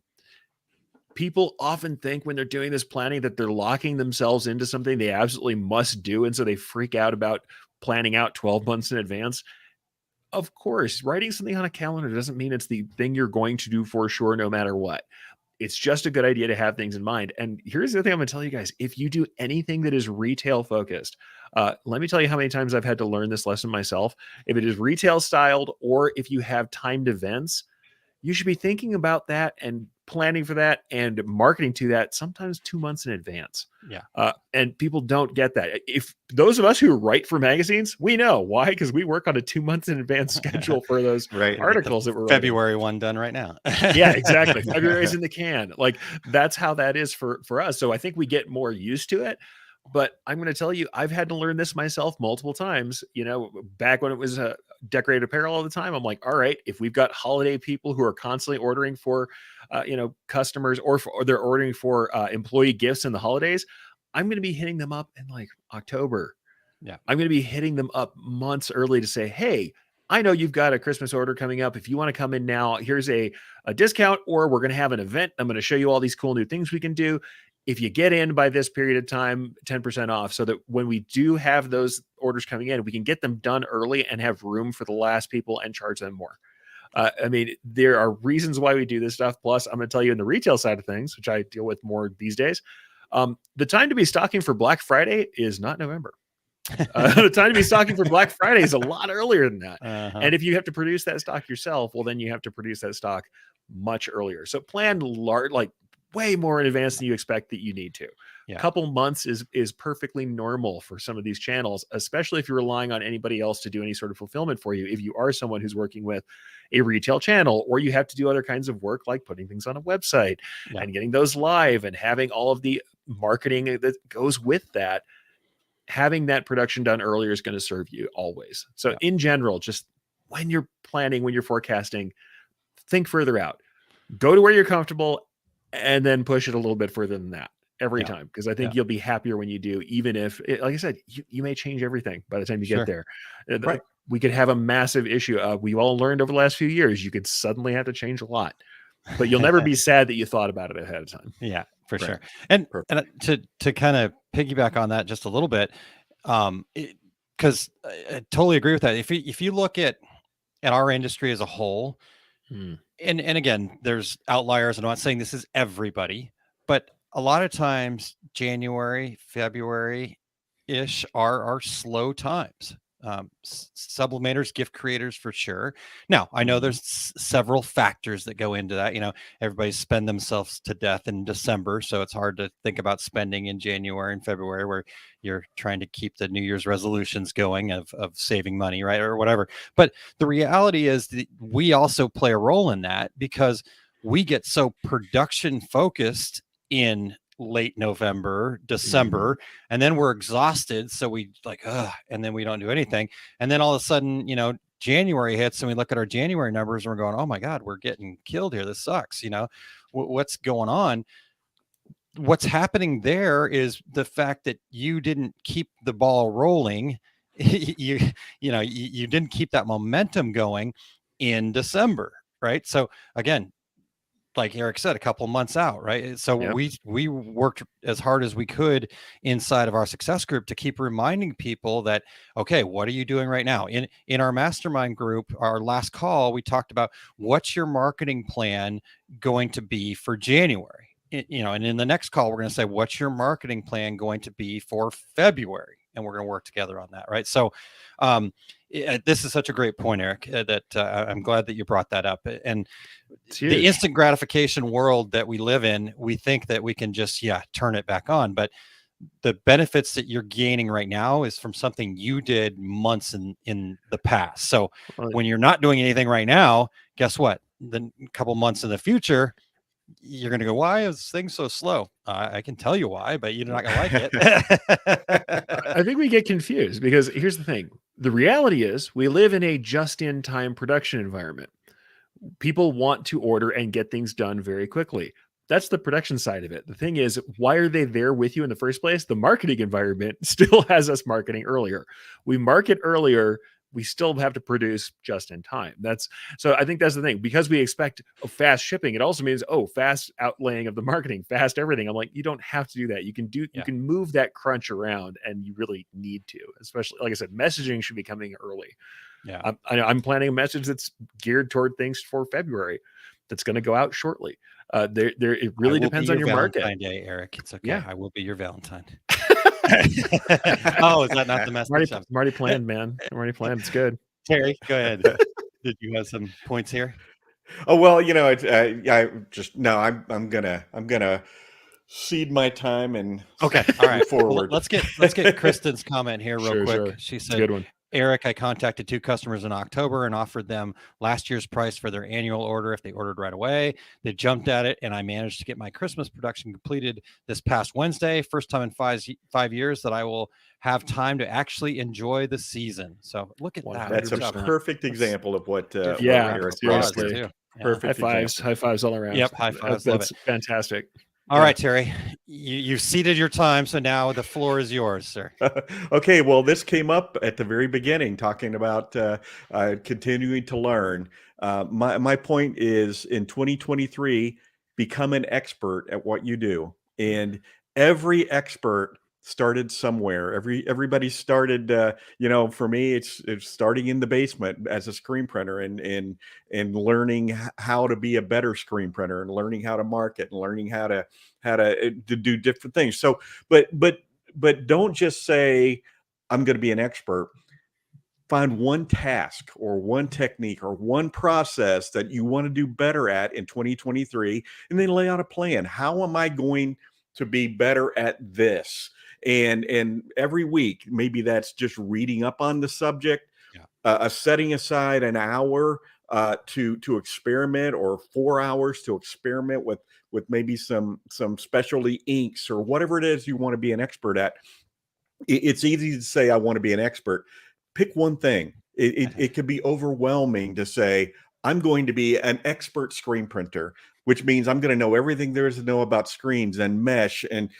People often think when they're doing this planning that they're locking themselves into something they absolutely must do. And so they freak out about planning out 12 months in advance. Of course, writing something on a calendar doesn't mean it's the thing you're going to do for sure, no matter what. It's just a good idea to have things in mind. And here's the thing I'm going to tell you guys. If you do anything that is retail focused, let me tell you how many times I've had to learn this lesson myself. If it is retail styled, or if you have timed events, you should be thinking about that and planning for that and marketing to that sometimes 2 months in advance.
Yeah.
And people don't get that. If those of us who write for magazines, we know why, because we work on a 2 months in advance schedule for those articles that we're
February one done right now.
Yeah, exactly. February's in the can. Like that's how that is for us. So I think we get more used to it. But I'm going to tell you, I've had to learn this myself multiple times, back when it was decorated apparel all the time. I'm like, all right, if we've got holiday people who are constantly ordering for, customers, or they're ordering for employee gifts in the holidays, I'm going to be hitting them up in like October.
Yeah.
I'm going to be hitting them up months early to say, hey, I know you've got a Christmas order coming up. If you want to come in now, here's a discount, or we're going to have an event. I'm going to show you all these cool new things we can do. If you get in by this period of time, 10% off, so that when we do have those orders coming in, we can get them done early and have room for the last people and charge them more. I mean, there are reasons why we do this stuff. Plus, I'm going to tell you in the retail side of things, which I deal with more these days, the time to be stocking for Black Friday is not November. The time to be stocking for Black Friday is a lot earlier than that. And if you have to produce that stock yourself, well, then you have to produce that stock much earlier. So plan like way more in advance than you expect that you need to.
Yeah.
A couple months is perfectly normal for some of these channels, especially if you're relying on anybody else to do any sort of fulfillment for you. If you are someone who's working with a retail channel, or you have to do other kinds of work like putting things on a website and getting those live and having all of the marketing that goes with that, having that production done earlier is going to serve you always. So in general, just when you're planning, when you're forecasting, think further out, go to where you're comfortable, and then push it a little bit further than that every time. Because I think you'll be happier when you do, even if, like I said, you may change everything by the time you get there.
Right.
We could have a massive issue. We've all learned over the last few years, you could suddenly have to change a lot, but you'll never be sad that you thought about it ahead of time.
Yeah, for sure. And to kind of piggyback on that just a little bit, because I totally agree with that. If you look at our industry as a whole, and again, there's outliers. I'm not saying this is everybody, but a lot of times January, February-ish are slow times. Sublimators, gift creators for sure. Now, I know there's several factors that go into that. Everybody spend themselves to death in December, so it's hard to think about spending in January and February, where you're trying to keep the New Year's resolutions going of saving money, right, or whatever. But the reality is that we also play a role in that, because we get so production focused in late November, December, and then we're exhausted. So we and then we don't do anything. And then all of a sudden, January hits and we look at our January numbers and we're going, oh my God, we're getting killed here. This sucks. What's going on? What's happening there is the fact that you didn't keep the ball rolling. You didn't keep that momentum going in December. Right. So again, like Eric said, a couple months out, right? So we worked as hard as we could inside of our success group to keep reminding people that, okay, what are you doing right now? In our mastermind group, our last call, we talked about what's your marketing plan going to be for January? And in the next call, we're going to say, what's your marketing plan going to be for February? And we're going to work together on that, right? So this is such a great point, Eric, that I'm glad that you brought that up. And the instant gratification world that we live in, we think that we can just, turn it back on. But the benefits that you're gaining right now is from something you did months in the past. So when you're not doing anything right now, guess what? Then a couple months in the future, you're going to go, why is things so slow? I can tell you why, but you're not going to like it.
I think we get confused, because here's the thing. The reality is we live in a just-in-time production environment. People want to order and get things done very quickly. That's the production side of it. The thing is, why are they there with you in the first place? The marketing environment still has us marketing earlier. We market earlier. We still have to produce just in time. So I think that's the thing, because we expect fast shipping. It also means, fast outlaying of the marketing, fast everything. I'm like, you don't have to do that. You can can move that crunch around, and you really need to, especially, like I said, messaging should be coming early.
Yeah.
I'm planning a message that's geared toward things for February that's going to go out shortly. It really depends on your market.
Valentine Day, Eric. It's okay.
Yeah.
I will be your Valentine. Oh, is that not the message?
I'm already planned, man. I'm already planned. It's good.
Terry, go ahead. Did you have some points here?
Oh, well, I'm gonna cede my time and
okay. All right.
forward.
Well, let's get Kristen's comment here real quick.
Sure.
She
It's
said,
a good one.
Eric, I contacted 2 customers in October and offered them last year's price for their annual order if they ordered right away. They jumped at it, and I managed to get my Christmas production completed this past Wednesday. First time in 5 years that I will have time to actually enjoy the season. So look at that.
That's a
100%.
perfect example of what
Yeah,
Eric
seriously.
brought.
Too. Yeah.
Perfect
High fives all around.
Yep, high fives. Love
That's
it.
fantastic.
All right, Terry, you've ceded your time, so now the floor is yours, sir.
Okay, well, this came up at the very beginning, talking about continuing to learn. My point is, in 2023, become an expert at what you do, and every expert started somewhere. Everybody started. For me, it's starting in the basement as a screen printer, and learning how to be a better screen printer, and learning how to market, and learning how to do different things. So, but don't just say, I'm going to be an expert. Find one task or one technique or one process that you want to do better at in 2023, and then lay out a plan. How am I going to be better at this? And every week, maybe that's just reading up on the subject, setting aside an hour to experiment, or 4 hours to experiment with maybe some specialty inks or whatever it is you want to be an expert at. It's easy to say, I want to be an expert. Pick one thing. It could be overwhelming to say, I'm going to be an expert screen printer, which means I'm going to know everything there is to know about screens and mesh and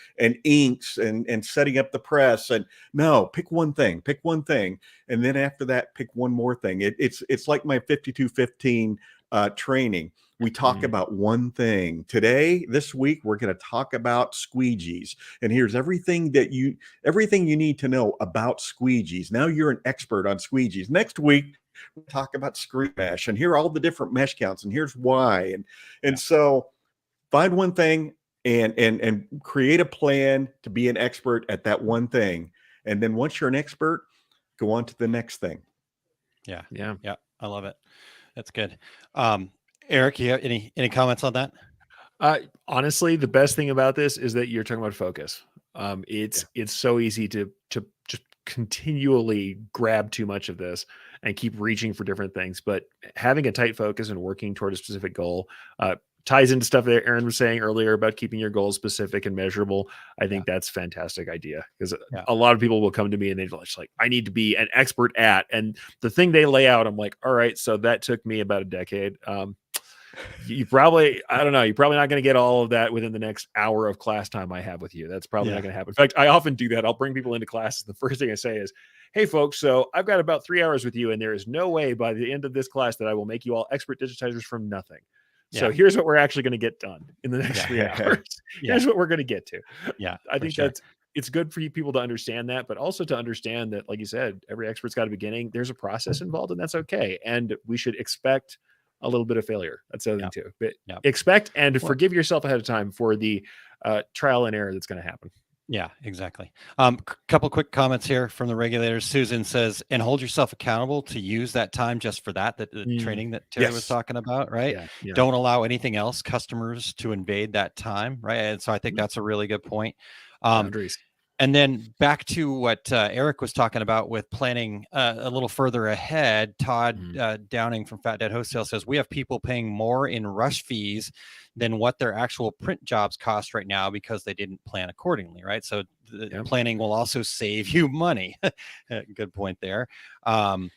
inks and setting up the press. And no, pick one thing. And then after that, pick one more thing. It's like my 5215 training. We talk about one thing. Today, this week, we're going to talk about squeegees. And here's everything you need to know about squeegees. Now you're an expert on squeegees. Next week, we'll talk about screen mesh, and here are all the different mesh counts, and here's why. And so find one thing and create a plan to be an expert at that one thing. And then once you're an expert, go on to the next thing.
Yeah. I love it. That's good. Eric, you have any comments on that?
Honestly, the best thing about this is that you're talking about focus. It's so easy to just continually grab too much of this and keep reaching for different things. But having a tight focus and working toward a specific goal ties into stuff that Aaron was saying earlier about keeping your goals specific and measurable. I think that's a fantastic idea, because a lot of people will come to me and they're just like, I need to be an expert at, and the thing they lay out, I'm like, all right, so that took me about a decade. You're probably not going to get all of that within the next hour of class time I have with you. That's probably not going to happen. In fact, I often do that. I'll bring people into classes. The first thing I say is, hey folks, so I've got about 3 hours with you, and there is no way by the end of this class that I will make you all expert digitizers from nothing. So here's what we're actually going to get done in the next 3 hours. Here's what we're going to get to. I think it's good for you people to understand that, but also to understand that, like you said, every expert's got a beginning. There's a process involved, and that's okay. And we should expect a little bit of failure. That's the other thing too. But expect and forgive yourself ahead of time for the trial and error that's going to happen.
Yeah, exactly. Couple quick comments here from the regulators. Susan says, and hold yourself accountable to use that time just for the training that Terry was talking about, right? Don't allow anything else, customers, to invade that time, right? And so I think that's a really good point.
Boundaries.
And then back to what Eric was talking about with planning a little further ahead. Todd Downing from Fat Dad Wholesale says, we have people paying more in rush fees than what their actual print jobs cost right now because they didn't plan accordingly, right? So the planning will also save you money. Good point there. And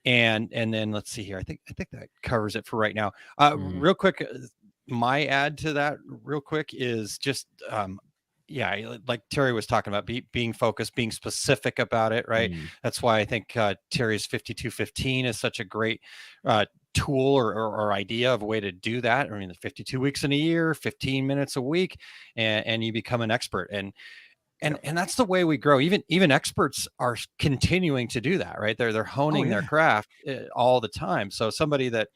then let's see here. I think that covers it for right now. Real quick, my add to that real quick is just like Terry was talking about, being focused, being specific about it, right? That's why I think Terry's 5215 is such a great tool or idea of a way to do that. I mean, 52 weeks in a year, 15 minutes a week, and you become an expert. And that's the way we grow. Even experts are continuing to do that, right? They're honing their craft all the time. So somebody that,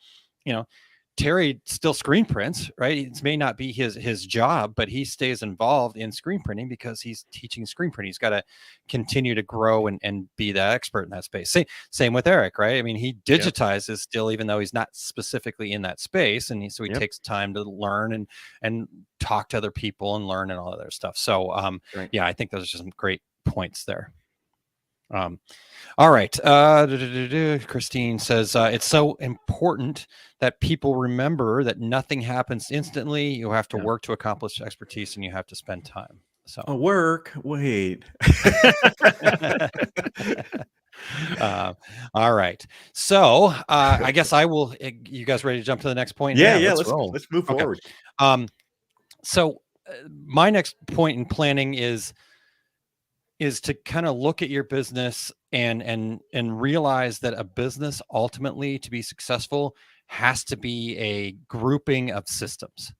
Terry still screen prints, right? It may not be his job, but he stays involved in screen printing because he's teaching screen printing. He's got to continue to grow and be the expert in that space. Same with Eric, right? I mean, he digitizes still, even though he's not specifically in that space. And so he takes time to learn and talk to other people and learn and all of that stuff. So I think those are just some great points there. All right. Christine says it's so important that people remember that nothing happens instantly. You have to work to accomplish expertise, and you have to spend time. So
work. Wait.
All right. So I guess I will. You guys ready to jump to the next point?
Yeah.
Let's roll.
Let's move forward.
So my next point in planning is to kind of look at your business and realize that a business ultimately, to be successful, has to be a grouping of systems.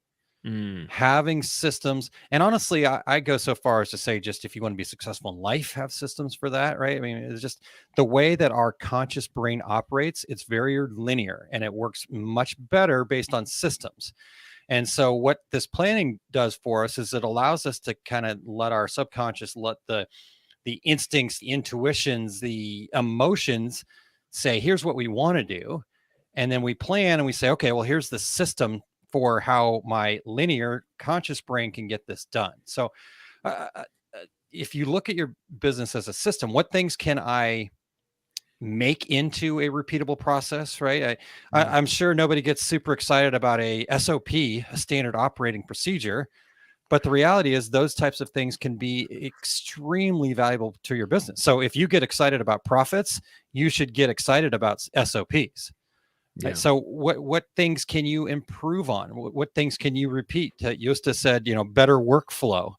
Having systems, and honestly, I go so far as to say, just if you want to be successful in life, have systems for that, right? I mean, it's just the way that our conscious brain operates. It's very linear, and it works much better based on systems. And so what this planning does for us is it allows us to kind of let our subconscious, let the instincts, the intuitions, the emotions say, here's what we want to do. And then we plan and we say, okay, well, here's the system for how my linear conscious brain can get this done. So if you look at your business as a system, what things can I make into a repeatable process, right? I'm sure nobody gets super excited about a SOP, a standard operating procedure, but the reality is those types of things can be extremely valuable to your business. So if you get excited about profits, you should get excited about SOPs.
Yeah.
So what things can you improve on? What things can you repeat? Yosta said, better workflow,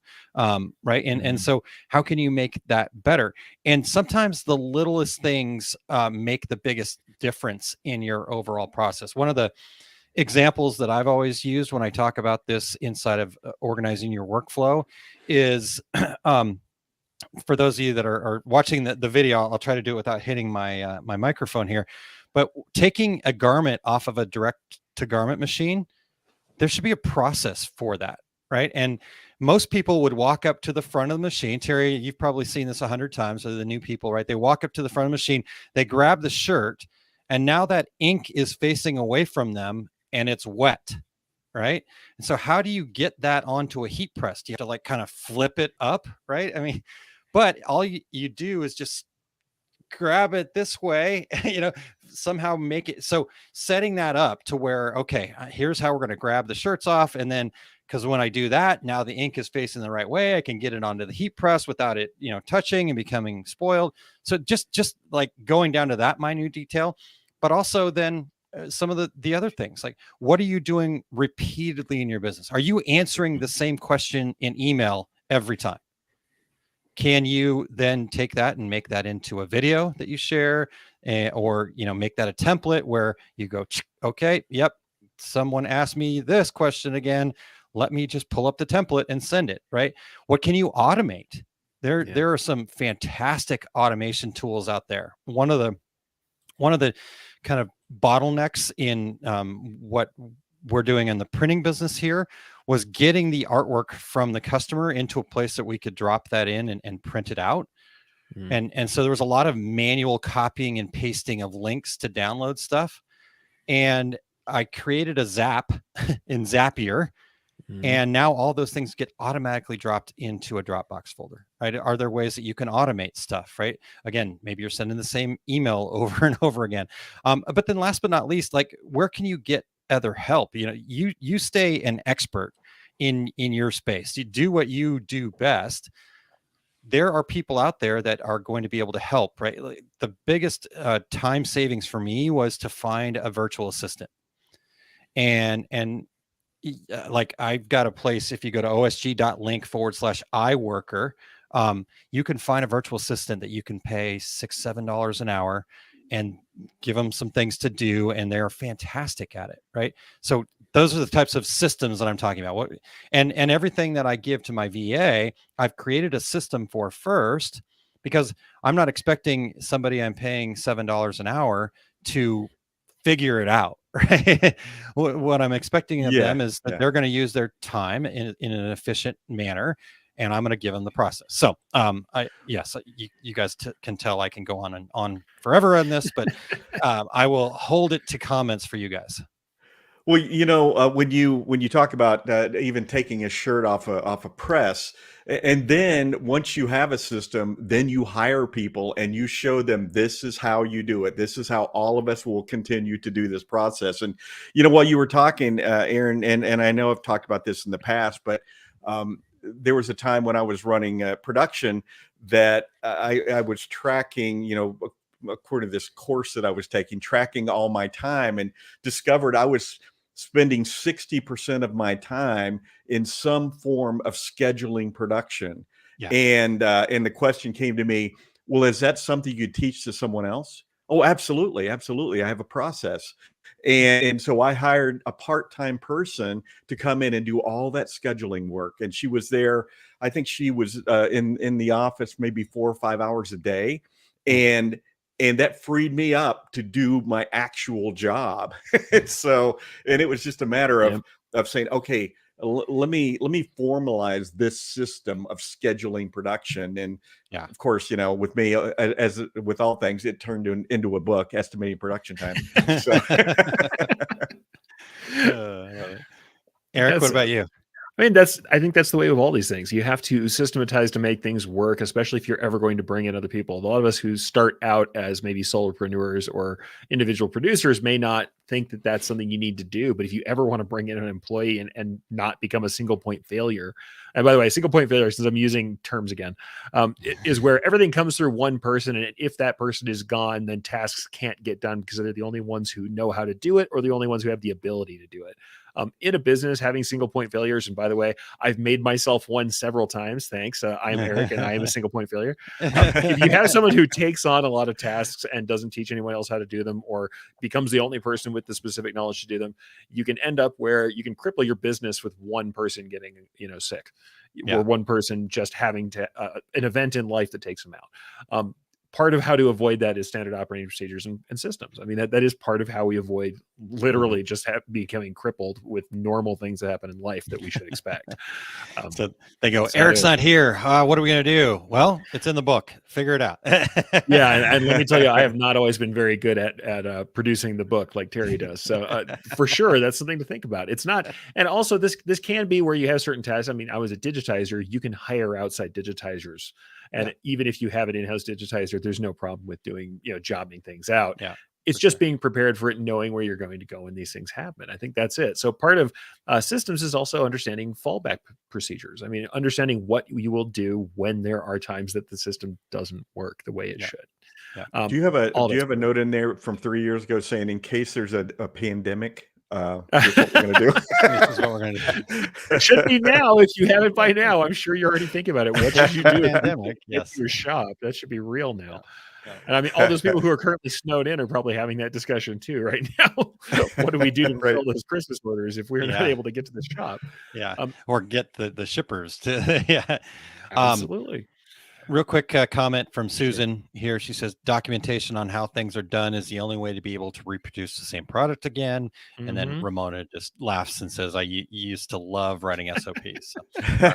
right? And so how can you make that better? And sometimes the littlest things make the biggest difference in your overall process. One of the examples that I've always used when I talk about this inside of organizing your workflow is for those of you that are watching the video, I'll try to do it without hitting my my microphone here. But taking a garment off of a direct to garment machine, there should be a process for that, right? And most people would walk up to the front of the machine. Terry, you've probably seen this 100 times. So the new people, right? They walk up to the front of the machine, they grab the shirt, and now that ink is facing away from them and it's wet, right? And so how do you get that onto a heat press? Do you have to kind of flip it up, right? I mean, but all you do is just grab it this way, somehow make it. So setting that up to where, okay, here's how we're going to grab the shirts off. And then, because when I do that, now the ink is facing the right way, I can get it onto the heat press without it, touching and becoming spoiled. So just like going down to that minute detail, but also then some of the other things, like what are you doing repeatedly in your business? Are you answering the same question in email every time? Can you then take that and make that into a video that you share, or make that a template where you go, okay, yep, someone asked me this question again, let me just pull up the template and send it, right? What can you automate? There are some fantastic automation tools out there. One of the kind of bottlenecks in what we're doing in the printing business here was getting the artwork from the customer into a place that we could drop that in and print it out. And so there was a lot of manual copying and pasting of links to download stuff. And I created a Zap in Zapier. And now all those things get automatically dropped into a Dropbox folder, right? Are there ways that you can automate stuff, right? Again, maybe you're sending the same email over and over again. But then last but not least, like, where can you get other help? You stay an expert in your space. You do what you do best. There are people out there that are going to be able to help, right? Like, the biggest time savings for me was to find a virtual assistant. And like, I've got a place, if you go to osg.link/iWorker, you can find a virtual assistant that you can pay $6-7 an hour and give them some things to do, and they're fantastic at it, right? So those are the types of systems that I'm talking about. And everything that I give to my VA, I've created a system for first, because I'm not expecting somebody I'm paying $7 an hour to figure it out, right? What I'm expecting of them is that they're going to use their time in an efficient manner, and I'm going to give them the process. So, you guys can tell I can go on and on forever on this, but I will hold it to comments for you guys.
Well, when you talk about even taking a shirt off a press, and then once you have a system, then you hire people and you show them this is how you do it. This is how all of us will continue to do this process. And while you were talking, Aaron, and I know I've talked about this in the past, but there was a time when I was running production that I was tracking, according to this course that I was taking, tracking all my time, and discovered I was spending 60% of my time in some form of scheduling production.
Yeah.
And the question came to me, well, is that something you teach to someone else? Oh, absolutely. Absolutely. I have a process. And so I hired a part-time person to come in and do all that scheduling work. And she was there. I think she was in the office maybe 4 or 5 hours a day. And that freed me up to do my actual job. And it was just a matter of saying, okay, let me formalize this system of scheduling production. And of course, with me, as with all things, it turned into a book, Estimating Production Time. So.
Eric, what about you?
I mean, I think that's the way of all these things. You have to systematize to make things work, especially if you're ever going to bring in other people. A lot of us who start out as maybe solopreneurs or individual producers may not think that that's something you need to do. But if you ever want to bring in an employee and not become a single point failure, and by the way, single point failure, since I'm using terms again, is where everything comes through one person. And if that person is gone, then tasks can't get done because they're the only ones who know how to do it or the only ones who have the ability to do it. In a business, having single point failures, and by the way, I've made myself one several times. Thanks. I'm Eric, and I am a single point failure. If you have someone who takes on a lot of tasks and doesn't teach anyone else how to do them, or becomes the only person with the specific knowledge to do them, you can end up where you can cripple your business with one person getting, sick, or one person just having to an event in life that takes them out. Part of how to avoid that is standard operating procedures and systems. I mean, that is part of how we avoid literally just becoming crippled with normal things that happen in life that we should expect.
So they go, Eric's not here. What are we going to do? Well, it's in the book. Figure it out.
Yeah. And let me tell you, I have not always been very good at producing the book like Terry does. So for sure, that's something to think about. It's not. And also this can be where you have certain tasks. I mean, I was a digitizer. You can hire outside digitizers. And even if you have an in-house digitizer, there's no problem with doing, jobbing things out.
Yeah.
It's just being prepared for it, knowing where you're going to go when these things happen. I think that's it. So part of systems is also understanding fallback procedures. I mean, understanding what you will do when there are times that the system doesn't work the way it should.
Do you have a note in there from 3 years ago saying, in case there's a pandemic, here's what we're going to do?
This is what we're going to do.
It should be now. If you haven't by now, I'm sure you're already thinking about it. What should you do in pandemic? Yes. Your shop? That should be real now. And I mean, all those people who are currently snowed in are probably having that discussion too right now. What do we do to fill those Christmas orders if we're not able to get to the shop?
Yeah, or get the shippers to.
Absolutely.
Real quick comment from Susan here. She says documentation on how things are done is the only way to be able to reproduce the same product again. Mm-hmm. And then Ramona just laughs and says, I used to love writing SOPs. So, all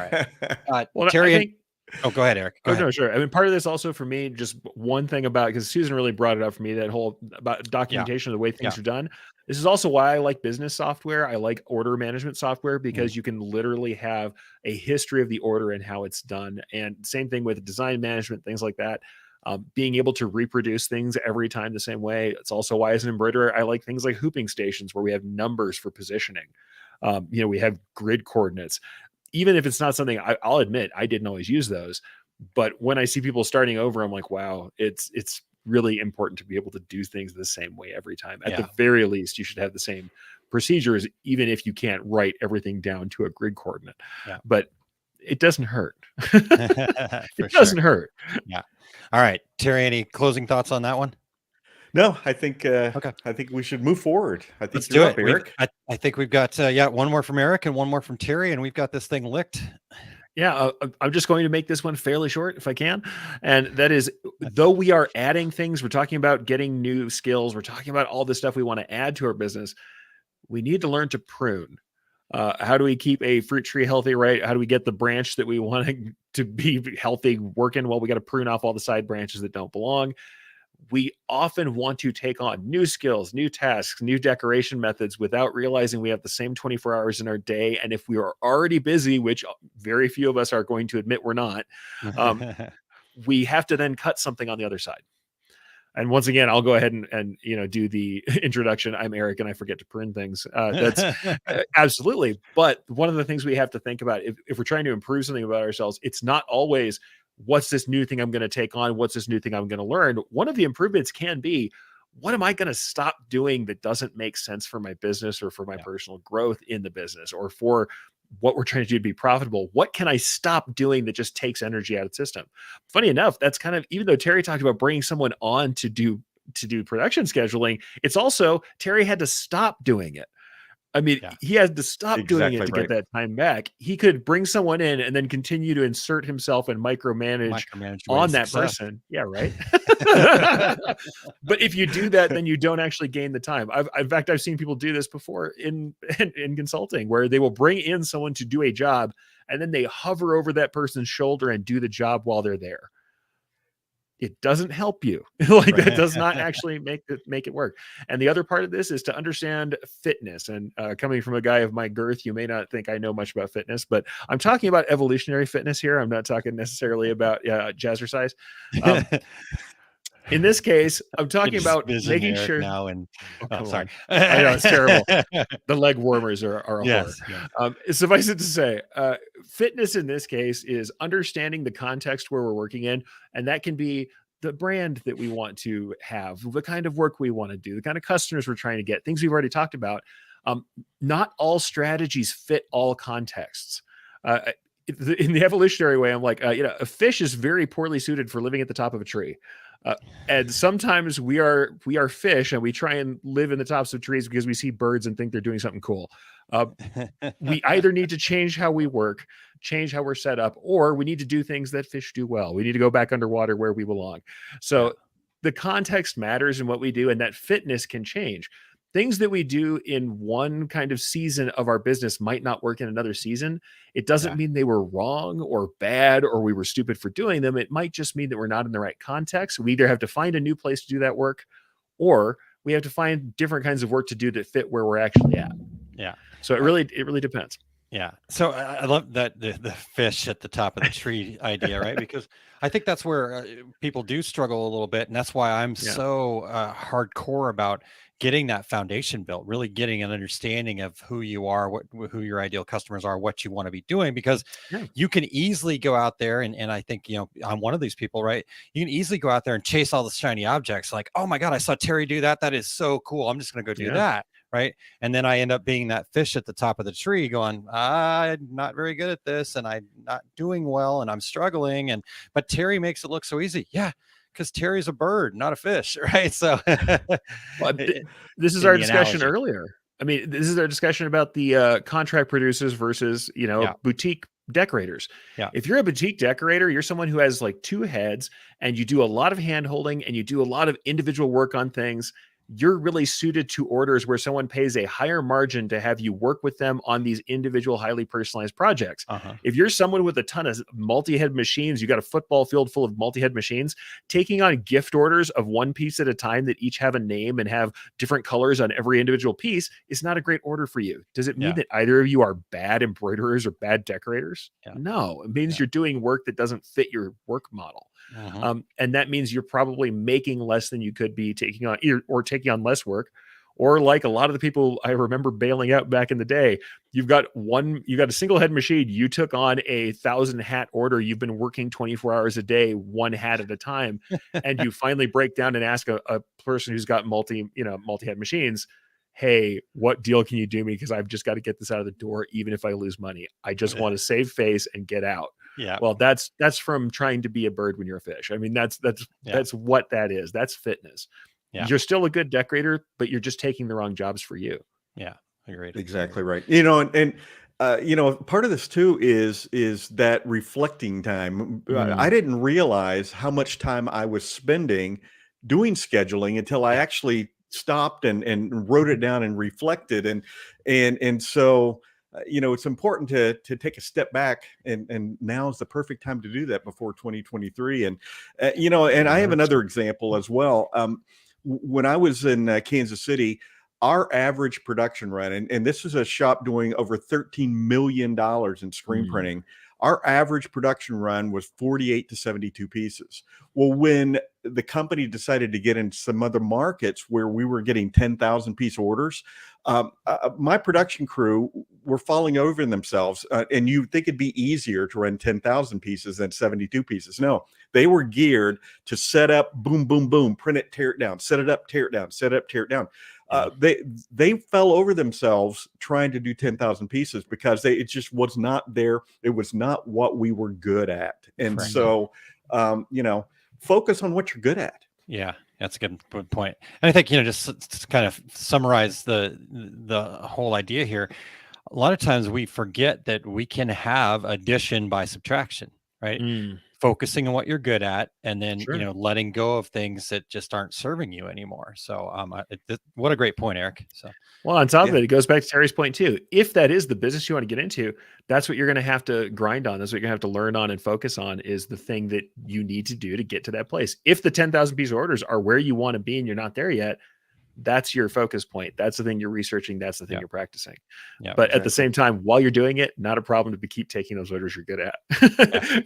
right.
Well,
Terry, go ahead, Eric. Go ahead.
No, sure. I mean, part of this also for me, just one thing about, because Susan really brought it up for me, that whole about documentation of the way things are done. This is also why I like business software. I like order management software because you can literally have a history of the order and how it's done. And same thing with design management, things like that. Being able to reproduce things every time the same way. It's also why, as an embroiderer, I like things like hooping stations where we have numbers for positioning. We have grid coordinates. Even if it's not something, I'll admit I didn't always use those, but when I see people starting over, I'm like, wow, it's really important to be able to do things the same way every time. At the very least, you should have the same procedures, even if you can't write everything down to a grid coordinate. But it doesn't hurt. It doesn't hurt.
Yeah. All right, Terry, any closing thoughts on that one?
No, I think I think we should move forward. I think
let's do it,
Eric.
I think we've got one more from Eric and one more from Terry, and we've got this thing licked.
Yeah, I'm just going to make this one fairly short if I can. And that is, though we are adding things, we're talking about getting new skills, we're talking about all the stuff we want to add to our business, we need to learn to prune. How do we keep a fruit tree healthy, right? How do we get the branch that we want to be healthy working? Well, we got to prune off all the side branches that don't belong. we often want to take on new skills, new tasks, new decoration methods without realizing we have the same 24 hours in our day. And if we are already busy, which very few of us are going to admit we're not, we have to then cut something on the other side. And once again, I'll go ahead and do the introduction. I'm Eric, and I forget to print things. That's absolutely. But one of the things we have to think about, if we're trying to improve something about ourselves, it's not always what's this new thing I'm going to take on, what's this new thing I'm going to learn. One of the improvements can be, what am I going to stop doing that doesn't make sense for my business or for my personal growth in the business or for what we're trying to do to be profitable? What can I stop doing that just takes energy out of the system? Funny enough, that's kind of, even though Terry talked about bringing someone on to do production scheduling, it's also Terry had to stop doing it. I mean, he had to stop doing it to get that time back. He could bring someone in and then continue to insert himself and micromanage on that person. Yeah, right. But if you do that, then you don't actually gain the time. In fact, I've seen people do this before in consulting, where they will bring in someone to do a job and then they hover over that person's shoulder and do the job while they're there. It doesn't help you. That does not actually make it work. And the other part of this is to understand fitness. And coming from a guy of my girth, you may not think I know much about fitness, but I'm talking about evolutionary fitness here. I'm not talking necessarily about jazzercise. In this case, I'm talking about making sure
now. And sorry,
I know it's terrible. The leg warmers are a horror.
Yes.
Suffice it to say, fitness in this case is understanding the context where we're working in, and that can be the brand that we want to have, the kind of work we want to do, the kind of customers we're trying to get, things we've already talked about. Not all strategies fit all contexts. In the evolutionary way, I'm like, a fish is very poorly suited for living at the top of a tree. And sometimes we are fish and we try and live in the tops of trees because we see birds and think they're doing something cool. We either need to change how we work, change how we're set up, or we need to do things that fish do well. We need to go back underwater where we belong. So the context matters in what we do, and that fitness can change. Things that we do in one kind of season of our business might not work in another season. It doesn't mean they were wrong or bad or we were stupid for doing them. It might just mean that we're not in the right context. We either have to find a new place to do that work, or we have to find different kinds of work to do that fit where we're actually at.
Yeah.
So it really depends.
Yeah. So I love that the fish at the top of the tree idea, right? Because I think that's where people do struggle a little bit. And that's why I'm so hardcore about getting that foundation built, really getting an understanding of who you are, who your ideal customers are, what you want to be doing, because you can easily go out there. And I think, I'm one of these people, right? You can easily go out there and chase all the shiny objects. Like, oh my God, I saw Terry do that. That is so cool. I'm just going to go do that. Right. And then I end up being that fish at the top of the tree going, I'm not very good at this and I'm not doing well and I'm struggling. But Terry makes it look so easy. Yeah. Because Terry's a bird, not a fish. Right. So
this is our discussion earlier. I mean, this is our discussion about the contract producers versus, boutique decorators.
Yeah.
If you're a boutique decorator, you're someone who has like two heads and you do a lot of hand holding and you do a lot of individual work on things. You're really suited to orders where someone pays a higher margin to have you work with them on these individual, highly personalized projects. If you're someone with a ton of multi-head machines, you got a football field full of multi-head machines, taking on gift orders of one piece at a time that each have a name and have different colors on every individual piece is not a great order for you. Does it mean that either of you are bad embroiderers or bad decorators? No, it means you're doing work that doesn't fit your work model. And that means you're probably making less than you could be taking on less work, or like a lot of the people I remember bailing out back in the day, you've got a single head machine. You took on 1,000 hat order. You've been working 24 hours a day, one hat at a time. And you finally break down and ask a person who's got multi-head machines, hey, what deal can you do me? Because I've just got to get this out of the door, even if I lose money. I just want to save face and get out.
Yeah.
Well, that's from trying to be a bird when you're a fish. I mean, that's what that is. That's fitness.
Yeah.
You're still a good decorator, but you're just taking the wrong jobs for you.
Yeah. Agreed.
Exactly right. And part of this too is that reflecting time. I didn't realize how much time I was spending doing scheduling until I actually stopped and wrote it down and reflected. And so it's important to take a step back, and now is the perfect time to do that before 2023. And and I have another example as well. When I was in Kansas City, our average production run, and this is a shop doing over $13 million in screen printing. Our average production run was 48 to 72 pieces. Well, when the company decided to get into some other markets where we were getting 10,000 piece orders, my production crew were falling over themselves. And you'd think it'd be easier to run 10,000 pieces than 72 pieces. No, they were geared to set up, boom, boom, boom, print it, tear it down, set it up, tear it down, set it up, tear it down. They fell over themselves trying to do 10,000 pieces because it just was not there. It was not what we were good at. And so, focus on what you're good at.
Yeah, that's a good point. And I think, just to kind of summarize the whole idea here, a lot of times we forget that we can have addition by subtraction, right? Focusing on what you're good at, and then letting go of things that just aren't serving you anymore. So what a great point, Eric. So
well, on top of it goes back to Terry's point too. If that is the business you want to get into, that's what you're going to have to grind on. That's what you're going to have to learn on and focus on, is the thing that you need to do to get to that place. If the 10,000 piece orders are where you want to be and you're not there yet, that's your focus point. That's the thing you're researching. That's the thing you're practicing. But at the same time, while you're doing it, not a problem to keep taking those orders you're good at.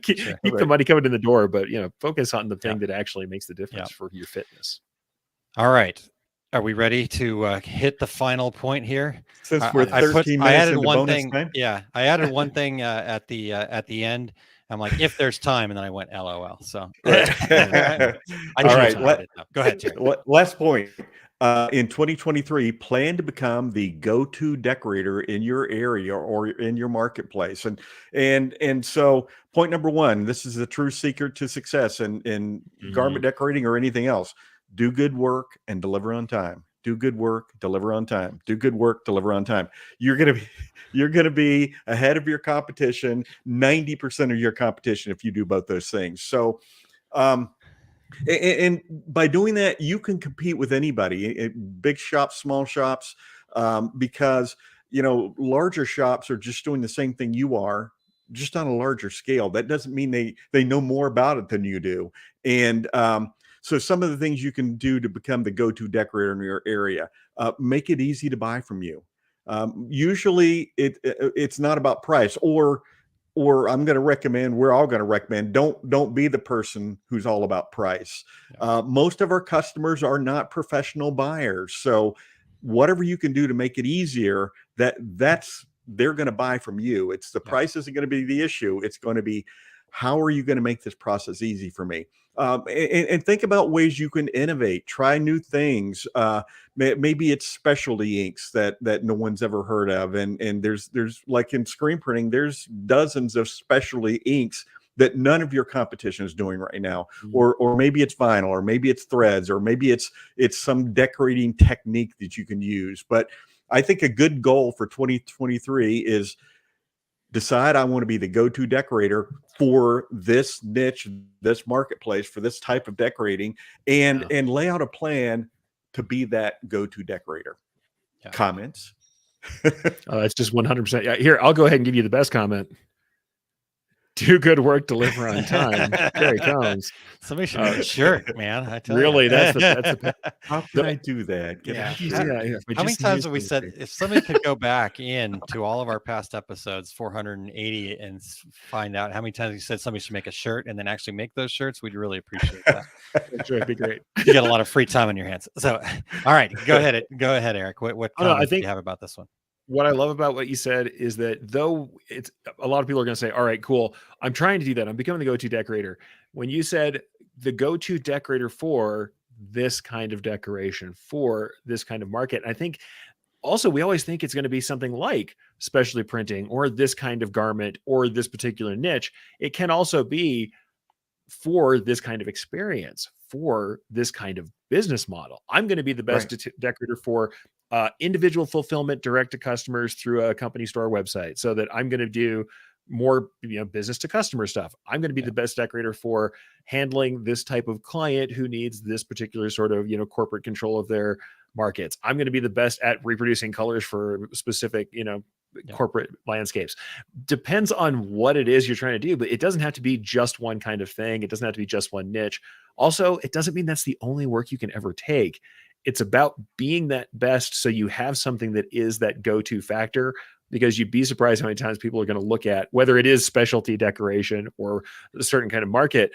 keep the money coming in the door, but focus on the thing that actually makes the difference for your fitness.
All right. Are we ready to hit the final point here?
Since we're 13 minutes
added
into
one
bonus
thing.
time?
Yeah, I added one thing at the end. I'm like, if there's time, and then I went LOL. So
All right.
Go ahead, Terry.
Last point. In 2023, plan to become the go-to decorator in your area or in your marketplace. And so point number one, this is the true secret to success in garment decorating or anything else. Do good work and deliver on time. Do good work, deliver on time. Do good work, deliver on time. You're gonna be ahead of your competition, 90% of your competition, if you do both those things. So and by doing that, you can compete with anybody, big shops, small shops, because larger shops are just doing the same thing you are, just on a larger scale. That doesn't mean they know more about it than you do. And so some of the things you can do to become the go-to decorator in your area, make it easy to buy from you. Usually it's not about price, or we're all going to recommend, don't be the person who's all about price. Most of our customers are not professional buyers. So whatever you can do to make it easier, they're going to buy from you. It's the price isn't going to be the issue. It's going to be, how are you going to make this process easy for me? And think about ways you can innovate, try new things. Maybe it's specialty inks that no one's ever heard of. And there's like in screen printing, there's dozens of specialty inks that none of your competition is doing right now. Or maybe it's vinyl, or maybe it's threads, or maybe it's some decorating technique that you can use. But I think a good goal for 2023 is decide I want to be the go-to decorator for this niche, this marketplace, for this type of decorating, and lay out a plan to be that go-to decorator. Comments?
That's just 100%. Yeah, here, I'll go ahead and give you the best comment. Do good work, deliver on time. There he comes.
Somebody should make a shirt, man. I tell
really,
you.
that's the
how can I do that?
How many times have we said, if somebody could go back in to all of our past episodes, 480, and find out how many times we said somebody should make a shirt and then actually make those shirts, we'd really appreciate that.
That'd be great.
You get a lot of free time on your hands. So, all right, go ahead, Eric. What comments do you have about this one?
What I love about what you said is that though it's a lot of people are going to say, all right, cool, I'm trying to do that, I'm becoming the go-to decorator. When you said the go-to decorator for this kind of decoration, for this kind of market, I think also we always think it's going to be something like specialty printing or this kind of garment or this particular niche. It can also be for this kind of experience, for this kind of business model. I'm going to be the best decorator for individual fulfillment direct to customers through a company store website, so that I'm going to do more business to customer stuff. I'm going to be the best decorator for handling this type of client who needs this particular sort of corporate control of their markets. I'm going to be the best at reproducing colors for specific corporate landscapes. Depends on what it is you're trying to do, but it doesn't have to be just one kind of thing. It doesn't have to be just one niche. Also, it doesn't mean that's the only work you can ever take. It's about being that best so you have something that is that go-to factor, because you'd be surprised how many times people are going to look at whether it is specialty decoration or a certain kind of market.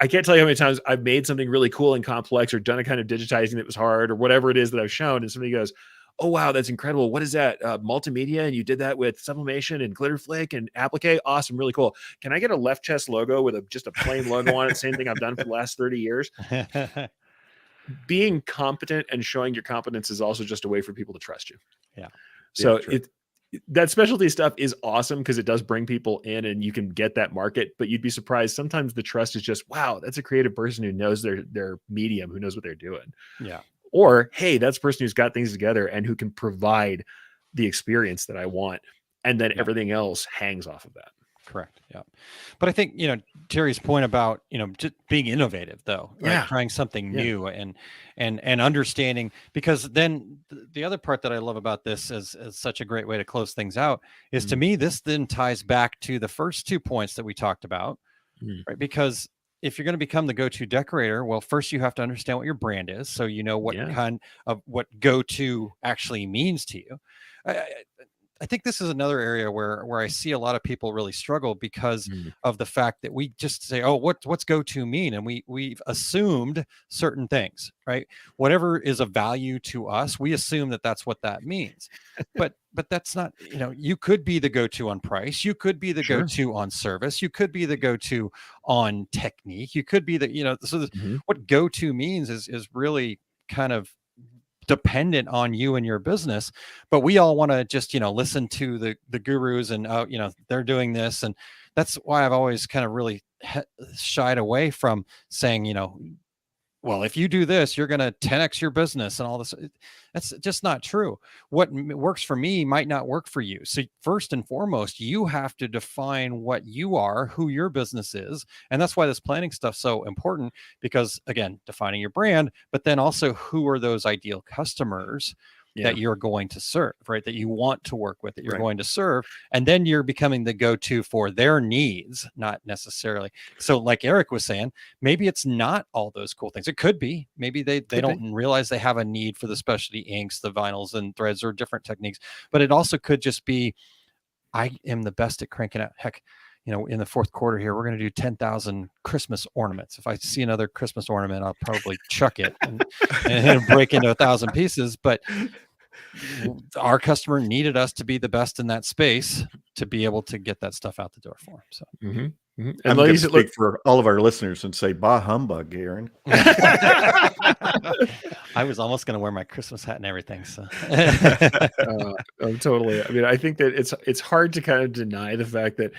I can't tell you how many times I've made something really cool and complex or done a kind of digitizing that was hard or whatever it is that I've shown. And somebody goes, oh, wow, that's incredible. What is that? Multimedia. And you did that with sublimation and glitter flick and applique. Awesome. Really cool. Can I get a left chest logo with just a plain logo on it? Same thing I've done for the last 30 years. Being competent and showing your competence is also just a way for people to trust you.
Yeah.
So that specialty stuff is awesome because it does bring people in and you can get that market, but you'd be surprised. Sometimes the trust is just, wow, that's a creative person who knows their medium, who knows what they're doing.
Yeah.
Or, hey, that's a person who's got things together and who can provide the experience that I want. And then everything else hangs off of that.
Correct. Yeah. But I think, Terry's point about, just being innovative though, right? Trying something new and understanding, because then the other part that I love about this is such a great way to close things out is to me, this then ties back to the first 2 points that we talked about, right? Because if you're going to become the go-to decorator, well, first you have to understand what your brand is. So, what kind of what go-to actually means to you. I think this is another area where I see a lot of people really struggle because of the fact that we just say, oh, what's go-to mean? And we've assumed certain things, right? Whatever is of value to us, we assume that that's what that means. But that's not, you could be the go-to on price. You could be the go-to on service. You could be the go-to on technique. You could be what go-to means is really kind of dependent on you and your business, but we all want to just listen to the gurus and they're doing this, and that's why I've always kind of really shied away from saying well, if you do this, you're going to 10x your business and all this. That's just not true. What works for me might not work for you. So first and foremost, you have to define what you are, who your business is. And that's why this planning stuff's so important, because again, defining your brand, but then also who are those ideal customers that you're going to serve, right? That you want to work with, that you're going to serve. And then you're becoming the go-to for their needs, not necessarily. So like Eric was saying, maybe it's not all those cool things. It could be, maybe they don't realize they have a need for the specialty inks, the vinyls and threads, or different techniques, but it also could just be, I am the best at cranking out. Heck, in the fourth quarter here, we're going to do 10,000 Christmas ornaments. If I see another Christmas ornament, I'll probably chuck it and break into 1,000 pieces. But our customer needed us to be the best in that space to be able to get that stuff out the door for them. So,
And I'm going to speak for all of our listeners and say, bah humbug, Aaron.
I was almost going to wear my Christmas hat and everything. So,
totally. I mean, I think that it's hard to kind of deny the fact that,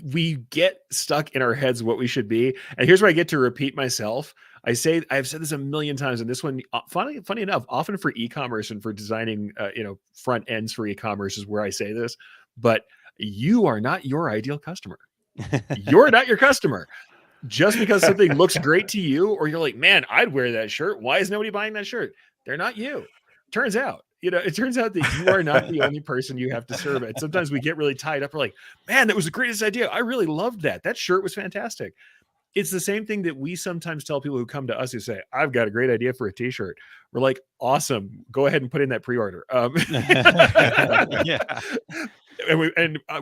we get stuck in our heads what we should be. And here's where I get to repeat myself. I've said this a million times, and this one, funny enough, often for e-commerce and for designing, front ends for e-commerce is where I say this, but you are not your ideal customer. You're not your customer. Just because something looks great to you, or you're like, man, I'd wear that shirt. Why is nobody buying that shirt? They're not you. Turns out that you are not the only person you have to serve. And sometimes we get really tied up. We're like, man, that was the greatest idea. I really loved that. That shirt was fantastic. It's the same thing that we sometimes tell people who come to us who say, I've got a great idea for a t-shirt. We're like, awesome. Go ahead and put in that pre-order.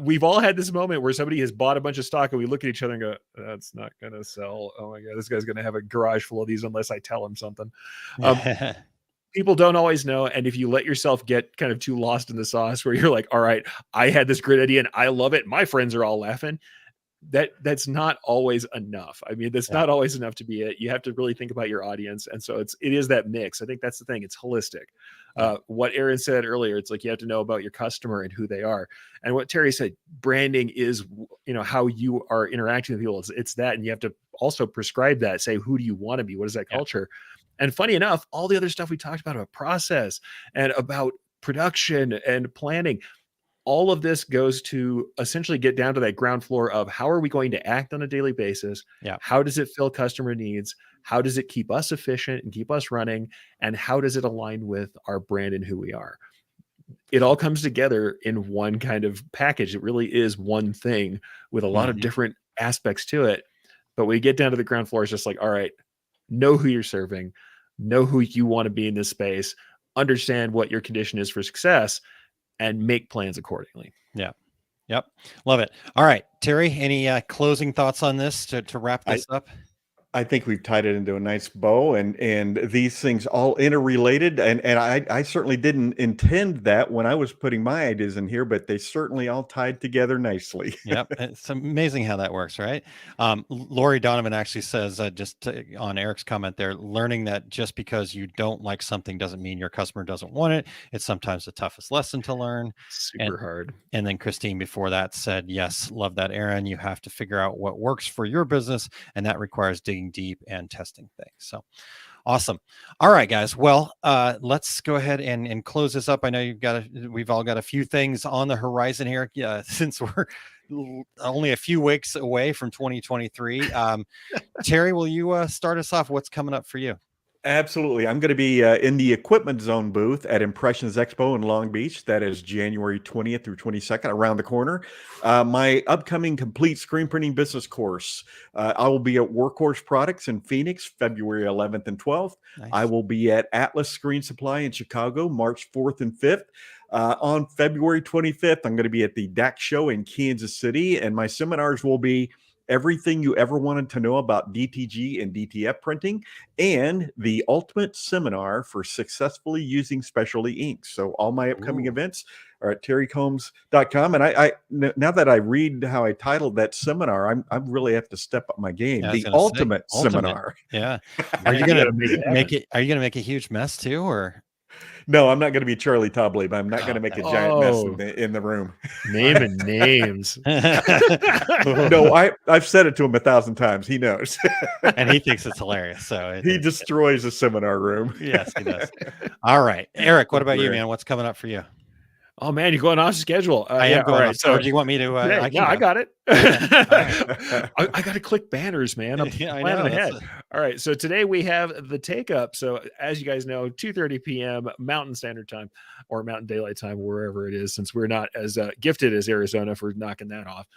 We've all had this moment where somebody has bought a bunch of stock and we look at each other and go, that's not going to sell. Oh my God, this guy's going to have a garage full of these unless I tell him something. People don't always know. And if you let yourself get kind of too lost in the sauce where you're like, all right, I had this great idea and I love it, my friends are all laughing, that's not always enough. I mean, that's not always enough to be it. You have to really think about your audience. And so it is that mix. I think that's the thing. It's holistic. What Aaron said earlier, it's like you have to know about your customer and who they are. And what Terry said, branding is, how you are interacting with people. It's that. And you have to also prescribe that, say, who do you want to be? What is that culture? And funny enough, all the other stuff we talked about process and about production and planning, all of this goes to essentially get down to that ground floor of how are we going to act on a daily basis? How does it fill customer needs? How does it keep us efficient and keep us running? And how does it align with our brand and who we are? it all comes together in one kind of package. It really is one thing with a lot of different aspects to it. But when you get down to the ground floor, it's just like, all right, know who you're serving, know who you want to be in this space, understand what your condition is for success, and make plans accordingly.
Yeah. Yep. Love it. All right, Terry, any closing thoughts on this to wrap this up?
I think we've tied it into a nice bow, and these things all interrelated. And I certainly didn't intend that when I was putting my ideas in here, but they certainly all tied together nicely.
Yep. It's amazing how that works, right? Lori Donovan actually says, on Eric's comment there, learning that just because you don't like something doesn't mean your customer doesn't want it. It's sometimes the toughest lesson to learn.
Super hard.
And then Christine before that said, yes, love that, Aaron. You have to figure out what works for your business, and that requires digging deep and testing things. So awesome. All right, guys. Well, let's go ahead and close this up. I know we've all got a few things on the horizon here, since we're only a few weeks away from 2023. Terry, will you start us off? What's coming up for you?
Absolutely. I'm going to be in the Equipment Zone booth at Impressions Expo in Long Beach. That is January 20th through 22nd, around the corner. My upcoming complete screen printing business course. I will be at Workhorse Products in Phoenix, February 11th and 12th.
Nice.
I will be at Atlas Screen Supply in Chicago, March 4th and 5th. On February 25th, I'm going to be at the DAC show in Kansas City, and my seminars will be everything you ever wanted to know about DTG and DTF printing, and the ultimate seminar for successfully using specialty inks. So all my upcoming events are at terrycombs.com. And I now that I read how I titled that seminar, I really have to step up my game.
Yeah,
the ultimate seminar.
Yeah. Are you going to make it? Are you going to make a huge mess too, or?
No, I'm not going to be Charlie Tobley, but I'm not going to make a giant mess in the room.
Naming names.
No, I've said it to him 1,000 times. He knows.
And he thinks it's hilarious. So
he destroys the seminar room.
Yes, he does. All right. Eric, what about you, man? What's coming up for you?
Oh man, you're going off schedule.
I am going off. So do you want me to?
I got it. I got to click banners, man. I'm planning ahead. All right. So today we have the take up. So as you guys know, 2:30 p.m. Mountain Standard Time or Mountain Daylight Time, wherever it is, since we're not as gifted as Arizona for knocking that off.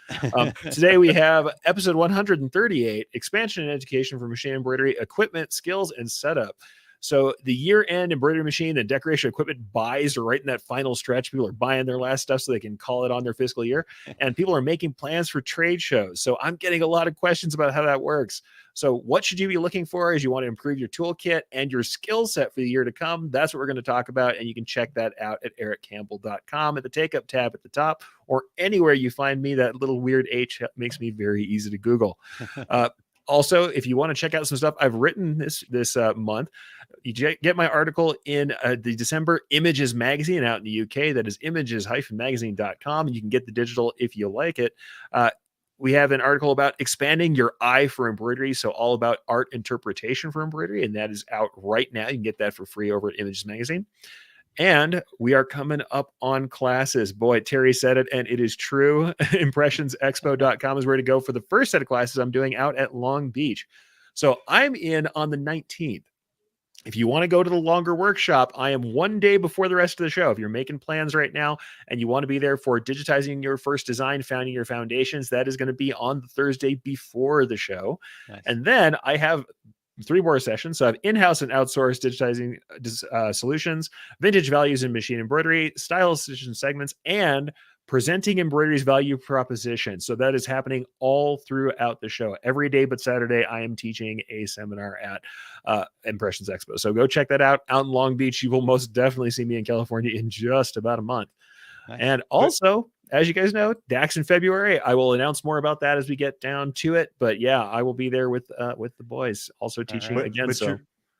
Today we have episode 138, Expansion and Education for Machine Embroidery Equipment, Skills, and Setup. So the year-end embroidery machine and decoration equipment buys are right in that final stretch. People are buying their last stuff so they can call it on their fiscal year. And people are making plans for trade shows. So I'm getting a lot of questions about how that works. So what should you be looking for as you want to improve your toolkit and your skill set for the year to come? That's what we're going to talk about. And you can check that out at ericcampbell.com at the take-up tab at the top, or anywhere you find me. That little weird H makes me very easy to Google. Also, if you want to check out some stuff I've written this month, you get my article in the December Images magazine out in the UK. That is images-magazine.com. And you can get the digital if you like it. We have an article about expanding your eye for embroidery. So all about art interpretation for embroidery. And that is out right now. You can get that for free over at Images Magazine. And we are coming up on classes. Boy, Terry said it, and it is true. Impressionsexpo.com is where to go for the first set of classes I'm doing out at Long Beach. So I'm in on the 19th. If you want to go to the longer workshop, I am one day before the rest of the show. If you're making plans right now and you want to be there for digitizing your first design, founding your foundations, that is going to be on the Thursday before the show. Nice. And then I have 3 more sessions. So I have in-house and outsourced digitizing solutions, vintage values in machine embroidery, stylization segments, and presenting embroidery's value proposition. So that is happening all throughout the show. Every day but Saturday, I am teaching a seminar at Impressions Expo. So go check that out in Long Beach. You will most definitely see me in California in just about a month. Nice. And also, as you guys know, DAX in February. I will announce more about that as we get down to it. But yeah, I will be there with the boys, also teaching again.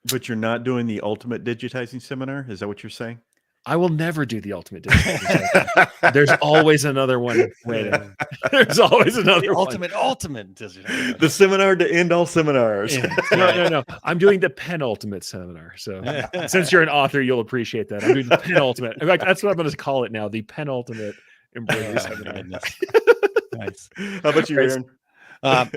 But you're not doing the ultimate digitizing seminar? Is that what you're saying?
I will never do the ultimate digitizing. There's always another one waiting. There's always another
ultimate digitizing.
The seminar to end all seminars.
Yeah. No. I'm doing the penultimate seminar. So since you're an author, you'll appreciate that. I'm doing the penultimate. In fact, that's what I'm going to call it now. The penultimate embroidery seminar.
Nice.
How about you, Aaron?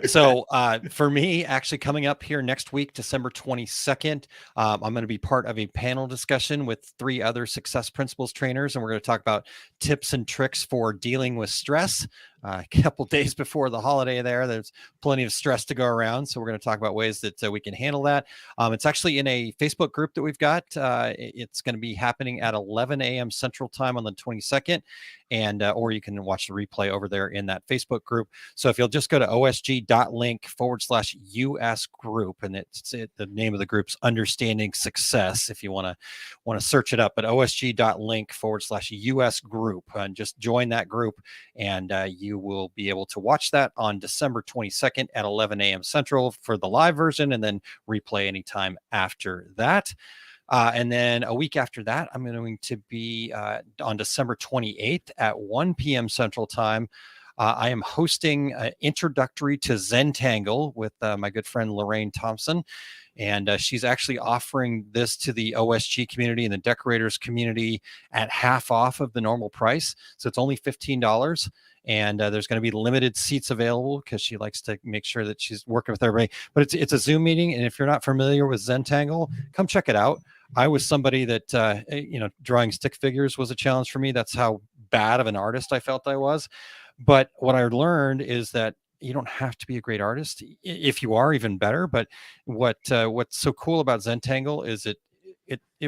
So for me, actually coming up here next week, December 22nd, I'm going to be part of a panel discussion with 3 other success principles trainers, and we're going to talk about tips and tricks for dealing with stress. A couple days before the holiday there's plenty of stress to go around. So we're going to talk about ways that we can handle that. It's actually in a Facebook group that we've got. It's going to be happening at 11 a.m. Central Time on the 22nd. And or you can watch the replay over there in that Facebook group. So if you'll just go to osg.link/US group, and the name of the group's Understanding Success, if you want to search it up, but osg.link/US group, and just join that group, and you will be able to watch that on December 22nd at 11 a.m. Central for the live version, and then replay anytime after that. And then a week after that, I'm going to be on December 28th at 1 p.m. Central Time. I am hosting Introductory to Zentangle with my good friend Lorraine Thompson. And she's actually offering this to the OSG community and the Decorators community at half off of the normal price. So it's only $15. And there's going to be limited seats available because she likes to make sure that she's working with everybody. But it's a Zoom meeting. And if you're not familiar with Zentangle, come check it out. I was somebody that, drawing stick figures was a challenge for me. That's how bad of an artist I felt I was. But what I learned is that you don't have to be a great artist. If you are, even better. But what's so cool about Zentangle is it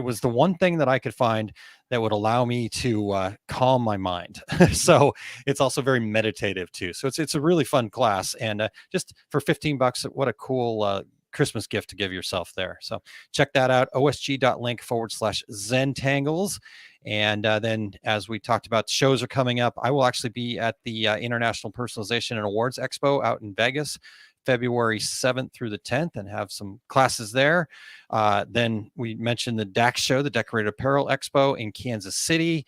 was the one thing that I could find that would allow me to calm my mind. So it's also very meditative too. So it's a really fun class, and just for $15, what a cool Christmas gift to give yourself there. So check that out, osg.link/Zentangles. And then, as we talked about, shows are coming up. I will actually be at the International Personalization and Awards Expo out in Vegas, February 7th through the 10th, and have some classes there. Then we mentioned the DAX show, the Decorated Apparel Expo in Kansas City,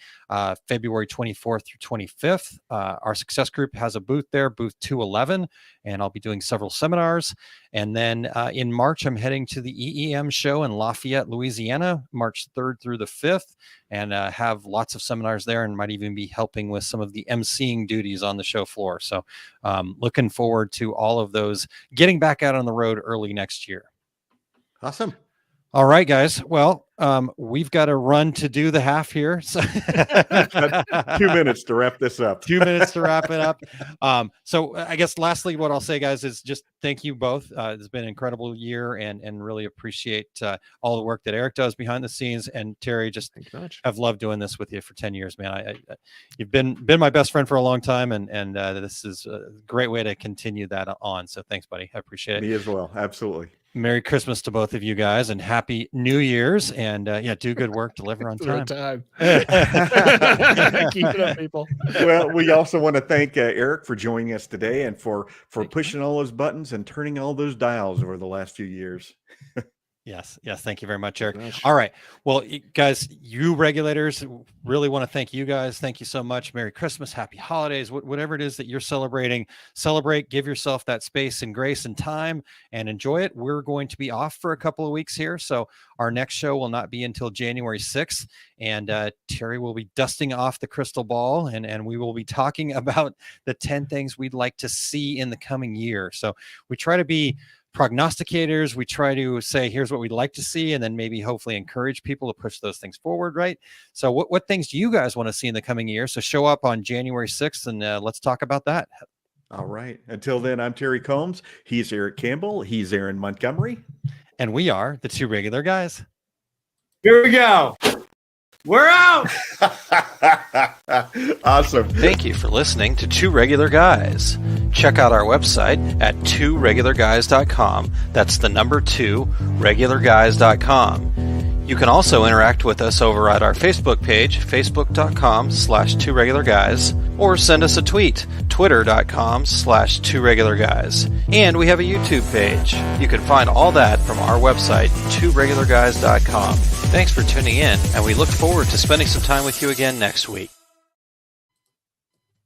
February 24th through 25th. Our success group has a booth there, booth 211, and I'll be doing several seminars. And then in March, I'm heading to the EEM show in Lafayette, Louisiana, March 3rd through the 5th, and have lots of seminars there, and might even be helping with some of the emceeing duties on the show floor. So looking forward to all of those, getting back out on the road early next year.
Awesome.
All right, guys. Well, we've got to run to do the half here. So
2 minutes to wrap this up.
2 minutes to wrap it up. So I guess lastly, what I'll say, guys, is just thank you both. It's been an incredible year, and really appreciate all the work that Eric does behind the scenes. And Terry, just have loved doing this with you for 10 years, man. You've been my best friend for a long time, and this is a great way to continue that on. So thanks, buddy. I appreciate it.
Me as well. Absolutely.
Merry Christmas to both of you guys, and Happy New Year's. And do good work, deliver on time.
Keep it up, people.
Well, we also want to thank Eric for joining us today, and for pushing all those buttons and turning all those dials over the last few years.
Yes. Thank you very much, Eric. All right. Well, guys, you regulators, really want to thank you guys. Thank you so much. Merry Christmas, happy holidays, whatever it is that you're celebrating, celebrate, give yourself that space and grace and time, and enjoy it. We're going to be off for a couple of weeks here, so our next show will not be until January 6th, and Terry will be dusting off the crystal ball, and we will be talking about the 10 things we'd like to see in the coming year. So we try to be prognosticators. We try to say, here's what we'd like to see, and then maybe hopefully encourage people to push those things forward, right? So what things do you guys want to see in the coming year? So show up on January 6th, and let's talk about that.
All right. Until then, I'm Terry Combs. He's Eric Campbell. He's Aaron Montgomery.
And we are the Two Regular Guys.
Here we go. We're out.
Awesome.
Thank you for listening to Two Regular Guys. Check out our website at tworegularguys.com. That's the number 2, regularguys.com. You can also interact with us over at our Facebook page, facebook.com/tworegularguys, or send us a tweet, twitter.com/tworegularguys. And we have a YouTube page. You can find all that from our website, tworegularguys.com. Thanks for tuning in, and we look forward to spending some time with you again next week.